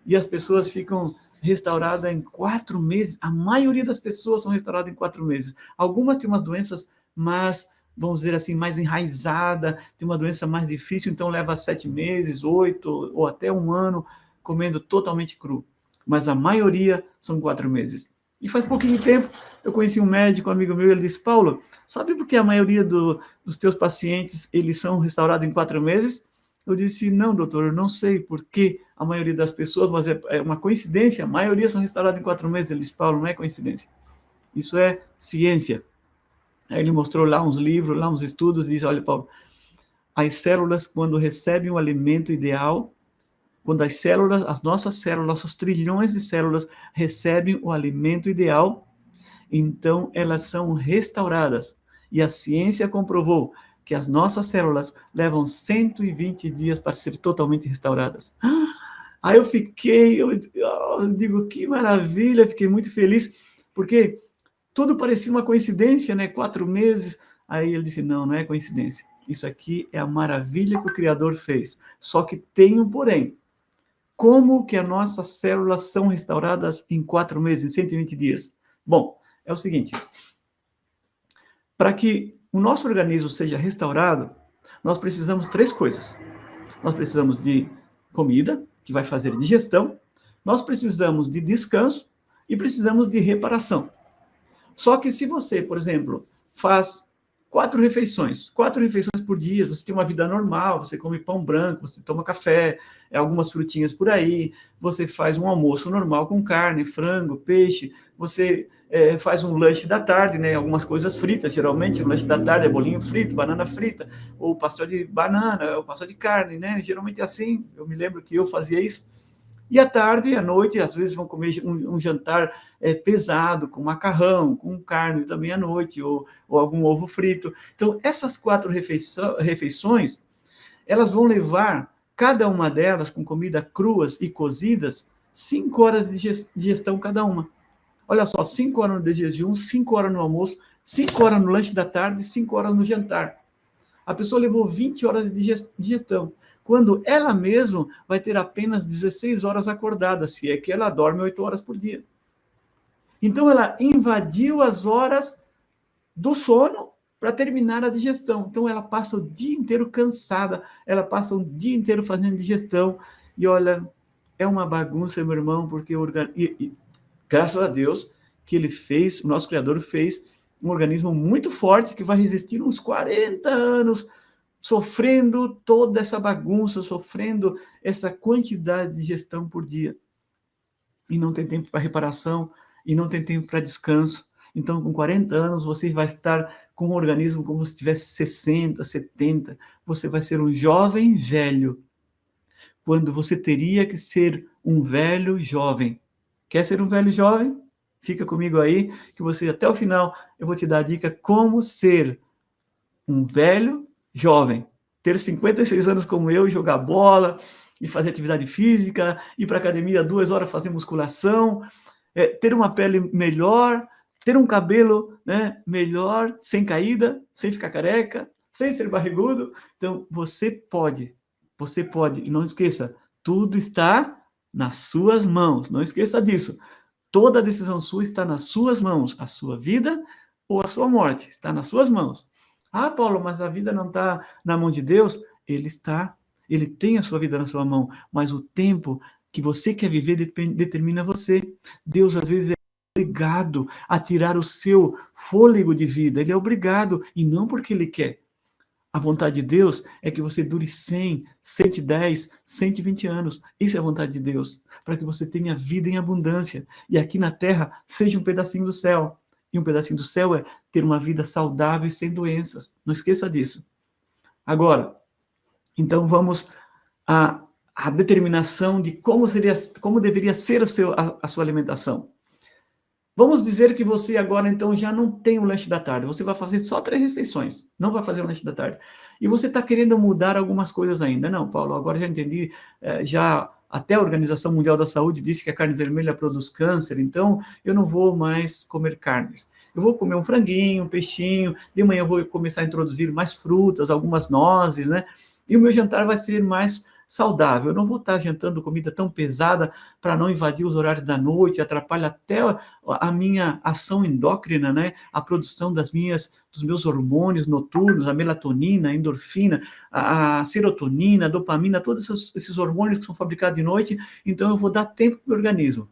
e as pessoas ficam restaurada em 4 meses. A maioria das pessoas são restauradas em 4 meses. Algumas têm umas doenças mais, vamos dizer assim, mais enraizada, tem uma doença mais difícil, então leva 7 meses, 8 ou até 1 ano comendo totalmente cru. Mas a maioria são 4 meses. E faz pouquinho tempo, eu conheci um médico, um amigo meu, ele disse, Paulo, sabe por que a maioria dos teus pacientes, eles são restaurados em 4 meses? Eu disse, não, doutor, eu não sei por que a maioria das pessoas, mas é uma coincidência, a maioria são restauradas em 4 meses. Ele disse, Paulo, não é coincidência, isso é ciência. Aí ele mostrou lá uns livros, lá uns estudos, e disse, olha, Paulo, as células, quando recebem o alimento ideal, quando as células, as nossas células, nossos trilhões de células recebem o alimento ideal, então elas são restauradas. E a ciência comprovou que as nossas células levam 120 dias para ser totalmente restauradas. Aí eu digo, que maravilha, fiquei muito feliz, porque tudo parecia uma coincidência, né? 4 meses. Aí ele disse, não, não é coincidência. Isso aqui é a maravilha que o Criador fez. Só que tem um porém. Como que as nossas células são restauradas em 4 meses, em 120 dias? Bom, é o seguinte, para que o nosso organismo seja restaurado, nós precisamos 3 coisas. Nós precisamos de comida, que vai fazer digestão, nós precisamos de descanso e precisamos de reparação. Só que se você, por exemplo, faz 4 refeições por dia, você tem uma vida normal, você come pão branco, você toma café, algumas frutinhas por aí, você faz um almoço normal com carne, frango, peixe, você faz um lanche da tarde, né, algumas coisas fritas, geralmente o lanche da tarde é bolinho frito, banana frita, ou pastel de banana, ou pastel de carne, né, geralmente é assim, eu me lembro que eu fazia isso. E à tarde e à noite, às vezes vão comer um jantar pesado, com macarrão, com carne também à noite, ou algum ovo frito. Então, essas 4 refeições, elas vão levar, cada uma delas, com comida cruas e cozidas, 5 horas de digestão cada uma. Olha só, 5 horas de jejum, 5 horas no almoço, 5 horas no lanche da tarde, 5 horas no jantar. A pessoa levou 20 horas de digestão, quando ela mesma vai ter apenas 16 horas acordada, se é que ela dorme 8 horas por dia. Então, ela invadiu as horas do sono para terminar a digestão. Então, ela passa o dia inteiro cansada, ela passa o dia inteiro fazendo digestão, e olha, é uma bagunça, meu irmão, porque graças a Deus que ele fez, o nosso Criador fez um organismo muito forte, que vai resistir uns 40 anos, sofrendo toda essa bagunça, sofrendo essa quantidade de digestão por dia. E não tem tempo para reparação, e não tem tempo para descanso. Então, com 40 anos, você vai estar com um organismo como se tivesse 60, 70. Você vai ser um jovem velho, quando você teria que ser um velho jovem. Quer ser um velho jovem? Fica comigo aí, que você, até o final, eu vou te dar a dica como ser um velho jovem. Ter 56 anos como eu, jogar bola, e fazer atividade física, ir para a academia 2 horas fazer musculação, ter uma pele melhor, ter um cabelo, né, melhor, sem caída, sem ficar careca, sem ser barrigudo. Então, você pode, e não esqueça, tudo está nas suas mãos, não esqueça disso. Toda decisão sua está nas suas mãos, a sua vida ou a sua morte, está nas suas mãos. Ah, Paulo, mas a vida não está na mão de Deus? Ele tem a sua vida na sua mão, mas o tempo que você quer viver determina você. Deus, às vezes, é obrigado a tirar o seu fôlego de vida, ele é obrigado, e não porque ele quer. A vontade de Deus é que você dure 100, 110, 120 anos. Isso é a vontade de Deus, para que você tenha vida em abundância. E aqui na terra, seja um pedacinho do céu. E um pedacinho do céu é ter uma vida saudável e sem doenças. Não esqueça disso. Agora, então vamos à determinação de como deveria ser a sua alimentação. Vamos dizer que você agora, então, já não tem o lanche da tarde. Você vai fazer só 3 refeições. Não vai fazer o lanche da tarde. E você está querendo mudar algumas coisas ainda. Não, Paulo, agora já entendi. Já até a Organização Mundial da Saúde disse que a carne vermelha produz câncer. Então, eu não vou mais comer carnes. Eu vou comer um franguinho, um peixinho. De manhã eu vou começar a introduzir mais frutas, algumas nozes, né? E o meu jantar vai ser mais saudável. Eu não vou estar jantando comida tão pesada para não invadir os horários da noite, atrapalha até a minha ação endócrina, né? A produção dos meus hormônios noturnos, a melatonina, a endorfina, a serotonina, a dopamina, todos esses hormônios que são fabricados de noite. Então, eu vou dar tempo para o organismo.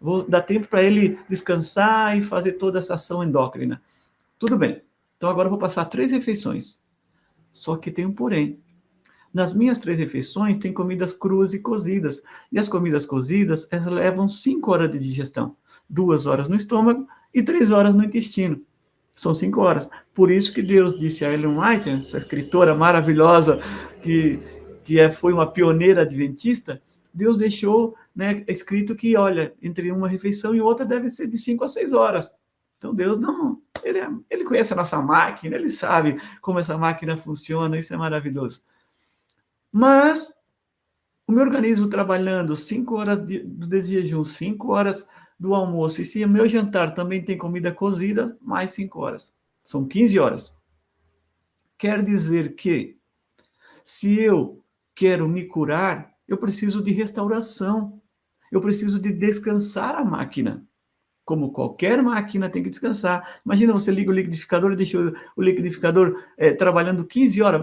Vou dar tempo para ele descansar e fazer toda essa ação endócrina. Tudo bem. Então, agora eu vou passar 3 refeições. Só que tem um porém. Nas minhas 3 refeições, tem comidas cruas e cozidas. E as comidas cozidas, elas levam 5 horas de digestão. 2 horas no estômago e 3 horas no intestino. São 5 horas. Por isso que Deus disse a Ellen White, essa escritora maravilhosa, foi uma pioneira adventista, Deus deixou, né, escrito que, olha, entre uma refeição e outra deve ser de 5 a 6 horas. Então, Deus não... Ele conhece a nossa máquina, ele sabe como essa máquina funciona, isso é maravilhoso. Mas o meu organismo trabalhando 5 horas do jejum, 5 horas do almoço, e se o meu jantar também tem comida cozida, mais 5 horas. São 15 horas. Quer dizer que, se eu quero me curar, eu preciso de restauração. Eu preciso de descansar a máquina. Como qualquer máquina tem que descansar. Imagina, você liga o liquidificador e deixa o liquidificador trabalhando 15 horas.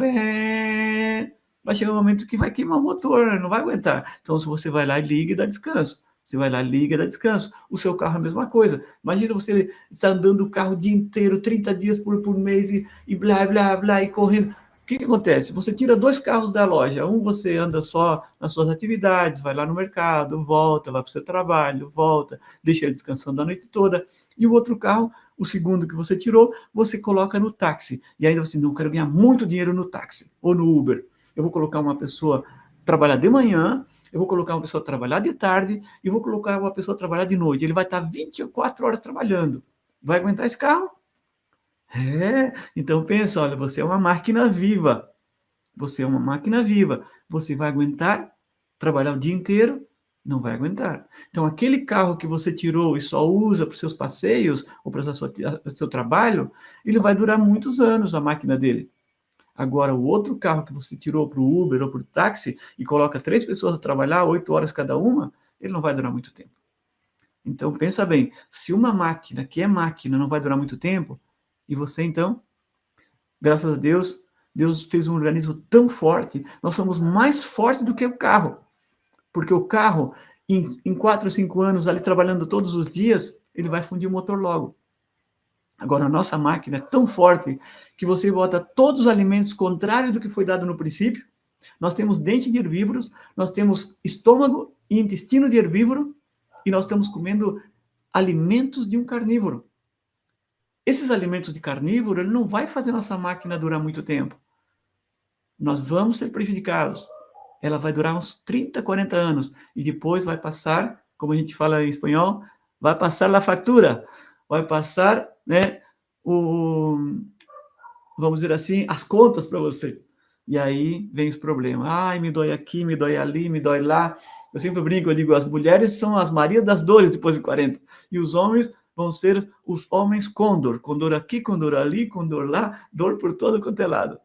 Vai chegar um momento que vai queimar o motor, não vai aguentar. Então, se você vai lá e liga e dá descanso. Você vai lá, liga e dá descanso. O seu carro é a mesma coisa. Imagina você estar andando o carro o dia inteiro, 30 dias por mês e blá, blá, blá, e correndo. O que acontece? Você tira 2 carros da loja. Um você anda só nas suas atividades, vai lá no mercado, volta, vai para o seu trabalho, volta, deixa ele descansando a noite toda. E o outro carro, o segundo que você tirou, você coloca no táxi. E ainda você, não, quero ganhar muito dinheiro no táxi ou no Uber. Eu vou colocar uma pessoa trabalhar de manhã, eu vou colocar uma pessoa trabalhar de tarde e vou colocar uma pessoa trabalhar de noite. Ele vai estar 24 horas trabalhando. Vai aguentar esse carro? Então pensa, olha, você é uma máquina viva. Você é uma máquina viva. Você vai aguentar trabalhar o dia inteiro? Não vai aguentar. Então, aquele carro que você tirou e só usa para os seus passeios ou para o seu trabalho, ele vai durar muitos anos, a máquina dele. Agora, o outro carro que você tirou para o Uber ou para o táxi e coloca 3 pessoas a trabalhar, 8 horas cada uma, ele não vai durar muito tempo. Então, pensa bem, se uma máquina, que é máquina, não vai durar muito tempo, e você, então, graças a Deus, Deus fez um organismo tão forte, nós somos mais fortes do que o carro. Porque o carro, em 4 ou 5 anos, ali trabalhando todos os dias, ele vai fundir o motor logo. Agora, a nossa máquina é tão forte que você bota todos os alimentos contrários do que foi dado no princípio. Nós temos dente de herbívoros, nós temos estômago e intestino de herbívoro, e nós estamos comendo alimentos de um carnívoro. Esses alimentos de carnívoro, ele não vai fazer nossa máquina durar muito tempo. Nós vamos ser prejudicados. Ela vai durar uns 30, 40 anos, e depois vai passar, como a gente fala em espanhol, vai passar a fatura, vai passar, né, vamos dizer assim, as contas para você. E aí vem os problemas. Ai, me dói aqui, me dói ali, me dói lá. Eu sempre brinco, eu digo, as mulheres são as Marias das dores depois de 40. E os homens vão ser os homens côndor. Condor aqui, condor ali, condor lá, dor por todo quanto é lado.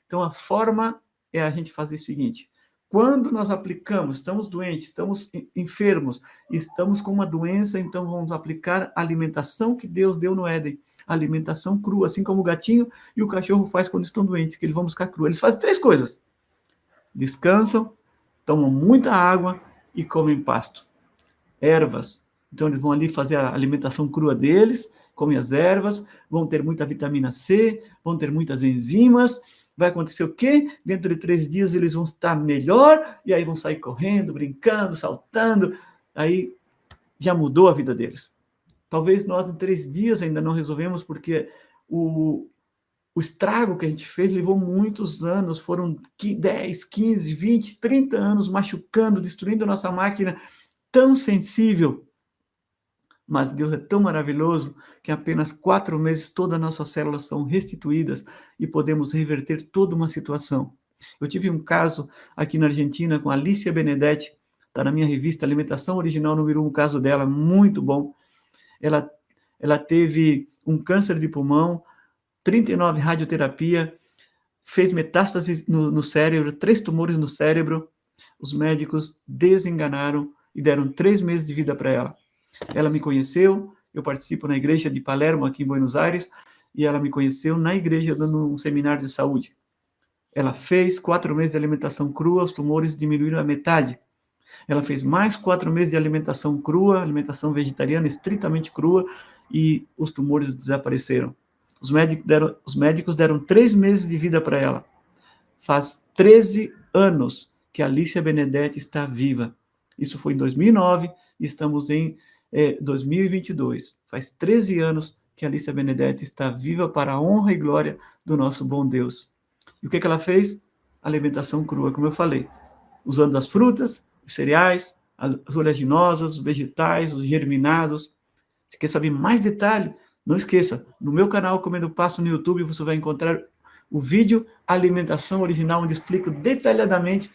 Então, a forma é a gente fazer o seguinte. Quando nós aplicamos, estamos doentes, estamos enfermos, estamos com uma doença, então vamos aplicar a alimentação que Deus deu no Éden. Alimentação crua, assim como o gatinho e o cachorro faz quando estão doentes, que eles vão buscar crua. Eles fazem 3 coisas. Descansam, tomam muita água e comem pasto. Ervas. Então eles vão ali fazer a alimentação crua deles, comem as ervas, vão ter muita vitamina C, vão ter muitas enzimas. Vai acontecer o quê? Dentro de 3 dias eles vão estar melhor, e aí vão sair correndo, brincando, saltando. Aí já mudou a vida deles. Talvez nós em 3 dias ainda não resolvemos, porque o estrago que a gente fez levou muitos anos, foram 10, 15, 20, 30 anos machucando, destruindo a nossa máquina tão sensível. Mas Deus é tão maravilhoso que em apenas 4 meses todas as nossas células são restituídas e podemos reverter toda uma situação. Eu tive um caso aqui na Argentina com a Alicia Benedetti, está na minha revista Alimentação Original número 1, o caso dela, muito bom. Ela teve um câncer de pulmão, 39 radioterapia, fez metástase no cérebro, 3 tumores no cérebro, Os médicos desenganaram e deram 3 meses de vida para ela. Ela me conheceu, eu participo na igreja de Palermo, aqui em Buenos Aires, e ela me conheceu na igreja dando um seminário de saúde. Ela fez 4 meses de alimentação crua, os tumores diminuíram a metade. Ela fez mais 4 meses de alimentação crua, alimentação vegetariana estritamente crua, e os tumores desapareceram. Os médicos deram 3 meses de vida para ela. Faz 13 anos que a Alicia Benedetti está viva. Isso foi em 2009 e estamos em 2022. Faz 13 anos que a Alicia Benedetti está viva para a honra e glória do nosso bom Deus. E o que ela fez? Alimentação crua, como eu falei. Usando as frutas, os cereais, as oleaginosas, os vegetais, os germinados. Se quer saber mais detalhe, não esqueça, no meu canal Comendo Pasto no YouTube, você vai encontrar o vídeo Alimentação Original, onde explico detalhadamente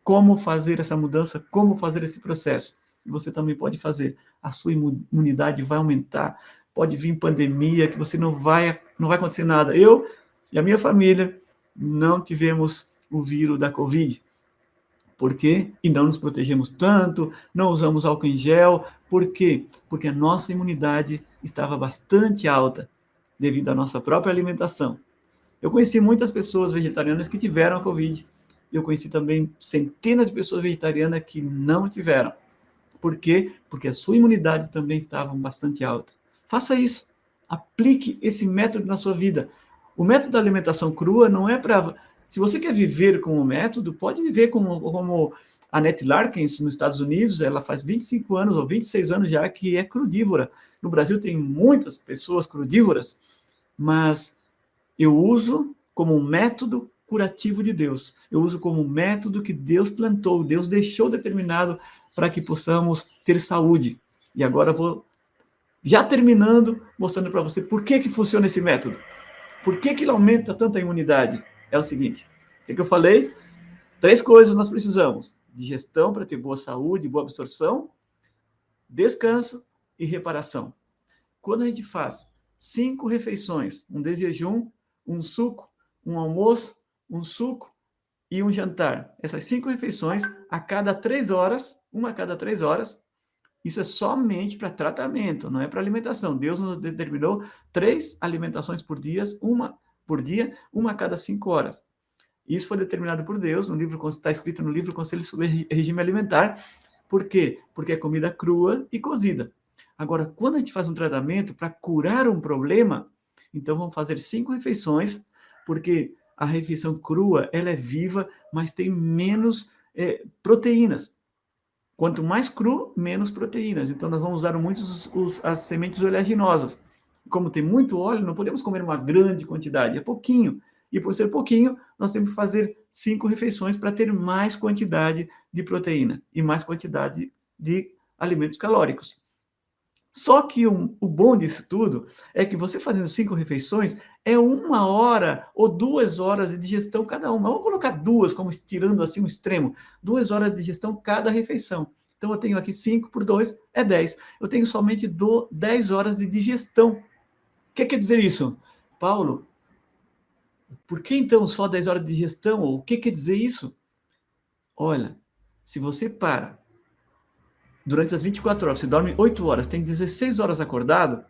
como fazer essa mudança, como fazer esse processo. E você também pode fazer. A sua imunidade vai aumentar. Pode vir pandemia, que você não vai acontecer nada. Eu e a minha família não tivemos o vírus da Covid. Por quê? E não nos protegemos tanto, não usamos álcool em gel. Por quê? Porque a nossa imunidade estava bastante alta, devido à nossa própria alimentação. Eu conheci muitas pessoas vegetarianas que tiveram a Covid. Eu conheci também centenas de pessoas vegetarianas que não tiveram. Por quê? Porque a sua imunidade também estava bastante alta. Faça isso. Aplique esse método na sua vida. O método da alimentação crua não é para... Se você quer viver com o método, pode viver como a Annette Larkins, nos Estados Unidos. Ela faz 25 anos ou 26 anos já que é crudívora. No Brasil tem muitas pessoas crudívoras, mas eu uso como um método curativo de Deus. Eu uso como um método que Deus plantou, Deus deixou determinado para que possamos ter saúde. E agora eu vou, já terminando, mostrando para você por que funciona esse método. Por que ele aumenta tanto a imunidade? É o seguinte, o que eu falei? 3 coisas nós precisamos. Digestão para ter boa saúde, boa absorção, descanso e reparação. Quando a gente faz 5 refeições, um de jejum, um suco, um almoço, um suco e um jantar. Essas 5 refeições, a cada 3 horas, uma a cada 3 horas, isso é somente para tratamento, não é para alimentação. Deus nos determinou 3 alimentações por dia, uma a cada 5 horas. Isso foi determinado por Deus, no livro, está escrito no livro Conselho sobre Regime Alimentar. Por quê? Porque é comida crua e cozida. Agora, quando a gente faz um tratamento para curar um problema, então vamos fazer 5 refeições, porque a refeição crua, ela é viva, mas tem menos proteínas. Quanto mais cru, menos proteínas. Então, nós vamos usar muito as sementes oleaginosas. Como tem muito óleo, não podemos comer uma grande quantidade, é pouquinho. E por ser pouquinho, nós temos que fazer 5 refeições para ter mais quantidade de proteína e mais quantidade de alimentos calóricos. Só que o bom disso tudo é que você fazendo 5 refeições é 1 hora ou 2 horas de digestão cada uma. Vamos colocar 2, como tirando assim um extremo. 2 horas de digestão cada refeição. Então, eu tenho aqui 5 por 2, é 10. Eu tenho somente 10 horas de digestão. O que quer dizer isso? Paulo, por que então só 10 horas de digestão? O que quer dizer isso? Olha, se você para durante as 24 horas, você dorme 8 horas, tem 16 horas acordado,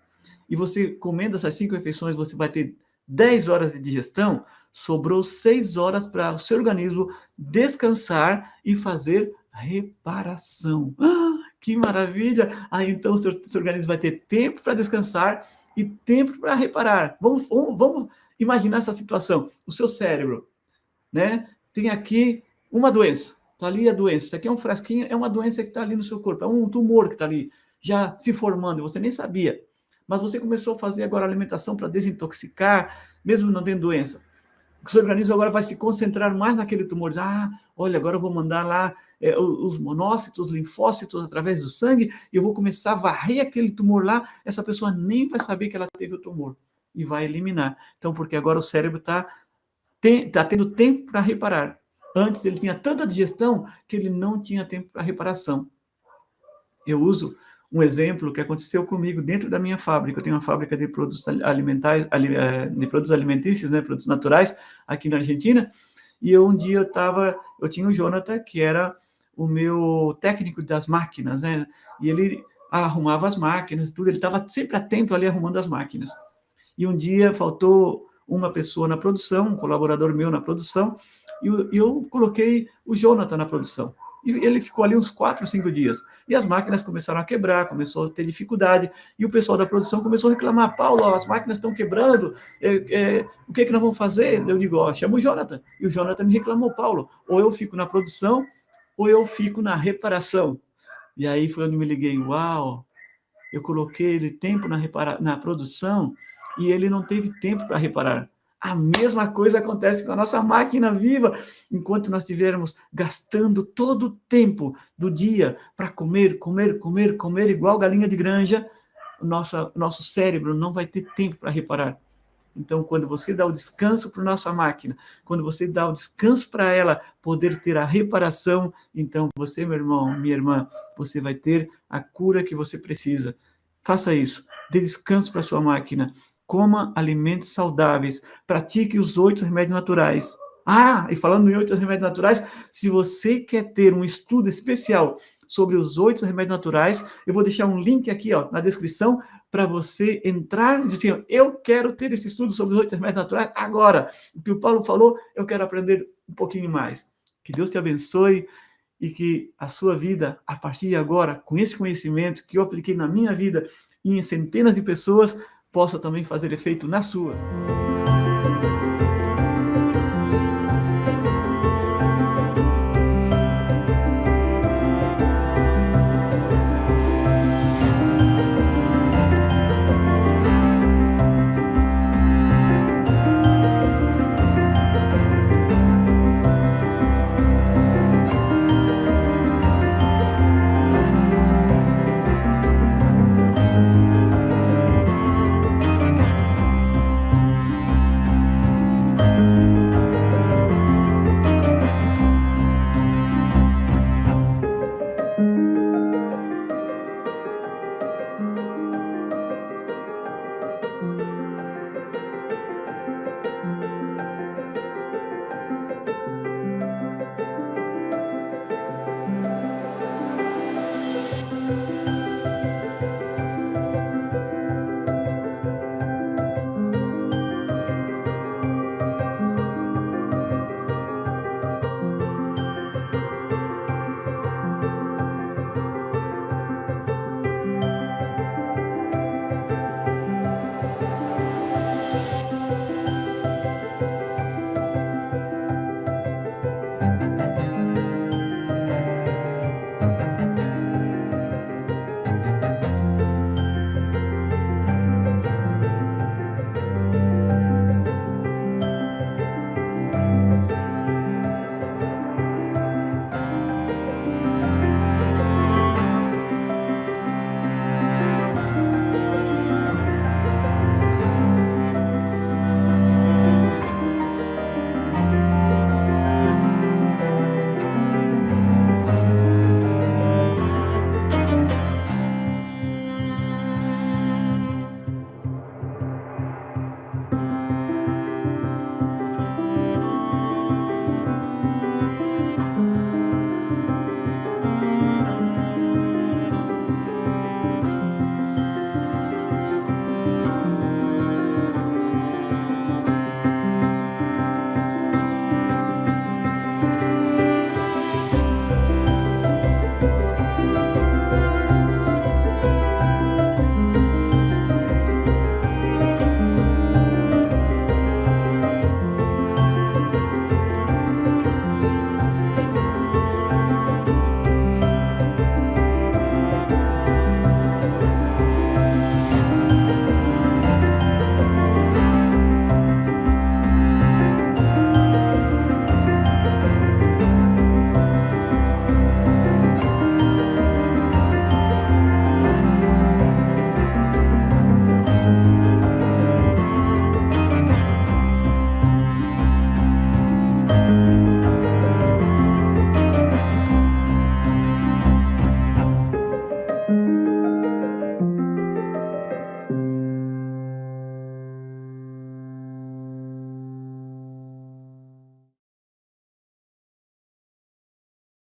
e você comendo essas 5 refeições, você vai ter 10 horas de digestão, sobrou 6 horas para o seu organismo descansar e fazer reparação. Ah, que maravilha! Aí então o seu organismo vai ter tempo para descansar e tempo para reparar. Vamos imaginar essa situação. O seu cérebro, né, tem aqui uma doença. Está ali a doença. Isso aqui é um frasquinho, é uma doença que está ali no seu corpo. É um tumor que está ali, já se formando, e você nem sabia. Mas você começou a fazer agora alimentação para desintoxicar, mesmo não tendo doença. O seu organismo agora vai se concentrar mais naquele tumor. Ah, olha, agora eu vou mandar lá os monócitos, os linfócitos através do sangue, e eu vou começar a varrer aquele tumor lá. Essa pessoa nem vai saber que ela teve o tumor e vai eliminar. Então, porque agora o cérebro está tendo tempo para reparar. Antes ele tinha tanta digestão que ele não tinha tempo para reparação. Eu uso um exemplo que aconteceu comigo dentro da minha fábrica. Eu tenho uma fábrica de produtos alimentares, de produtos alimentícios, né, produtos naturais, aqui na Argentina. E um dia eu tinha o Jonathan, que era o meu técnico das máquinas, né? E ele arrumava as máquinas, tudo, ele estava sempre atento ali arrumando as máquinas. E um dia faltou uma pessoa na produção, um colaborador meu na produção, e eu coloquei o Jonathan na produção. E ele ficou ali uns 4, 5 dias. E as máquinas começaram a quebrar, começou a ter dificuldade, e o pessoal da produção começou a reclamar: Paulo, as máquinas estão quebrando, o que nós vamos fazer? Eu digo: chama o Jonathan. E o Jonathan me reclamou: Paulo, ou eu fico na produção, ou eu fico na reparação. E aí foi onde me liguei: uau, eu coloquei ele tempo na produção e ele não teve tempo para reparar. A mesma coisa acontece com a nossa máquina viva. Enquanto nós estivermos gastando todo o tempo do dia para comer, comer, comer, comer, igual galinha de granja, nosso cérebro não vai ter tempo para reparar. Então, quando você dá o descanso para a nossa máquina, quando você dá o descanso para ela poder ter a reparação, então você, meu irmão, minha irmã, você vai ter a cura que você precisa. Faça isso. Dê descanso para a sua máquina. Coma alimentos saudáveis. Pratique os 8 remédios naturais. E falando em 8 remédios naturais, se você quer ter um estudo especial sobre os 8 remédios naturais, eu vou deixar um link aqui na descrição para você entrar e dizer assim: eu quero ter esse estudo sobre os 8 remédios naturais agora. O que o Paulo falou, eu quero aprender um pouquinho mais. Que Deus te abençoe e que a sua vida, a partir de agora, com esse conhecimento que eu apliquei na minha vida e em centenas de pessoas, possa também fazer efeito na sua.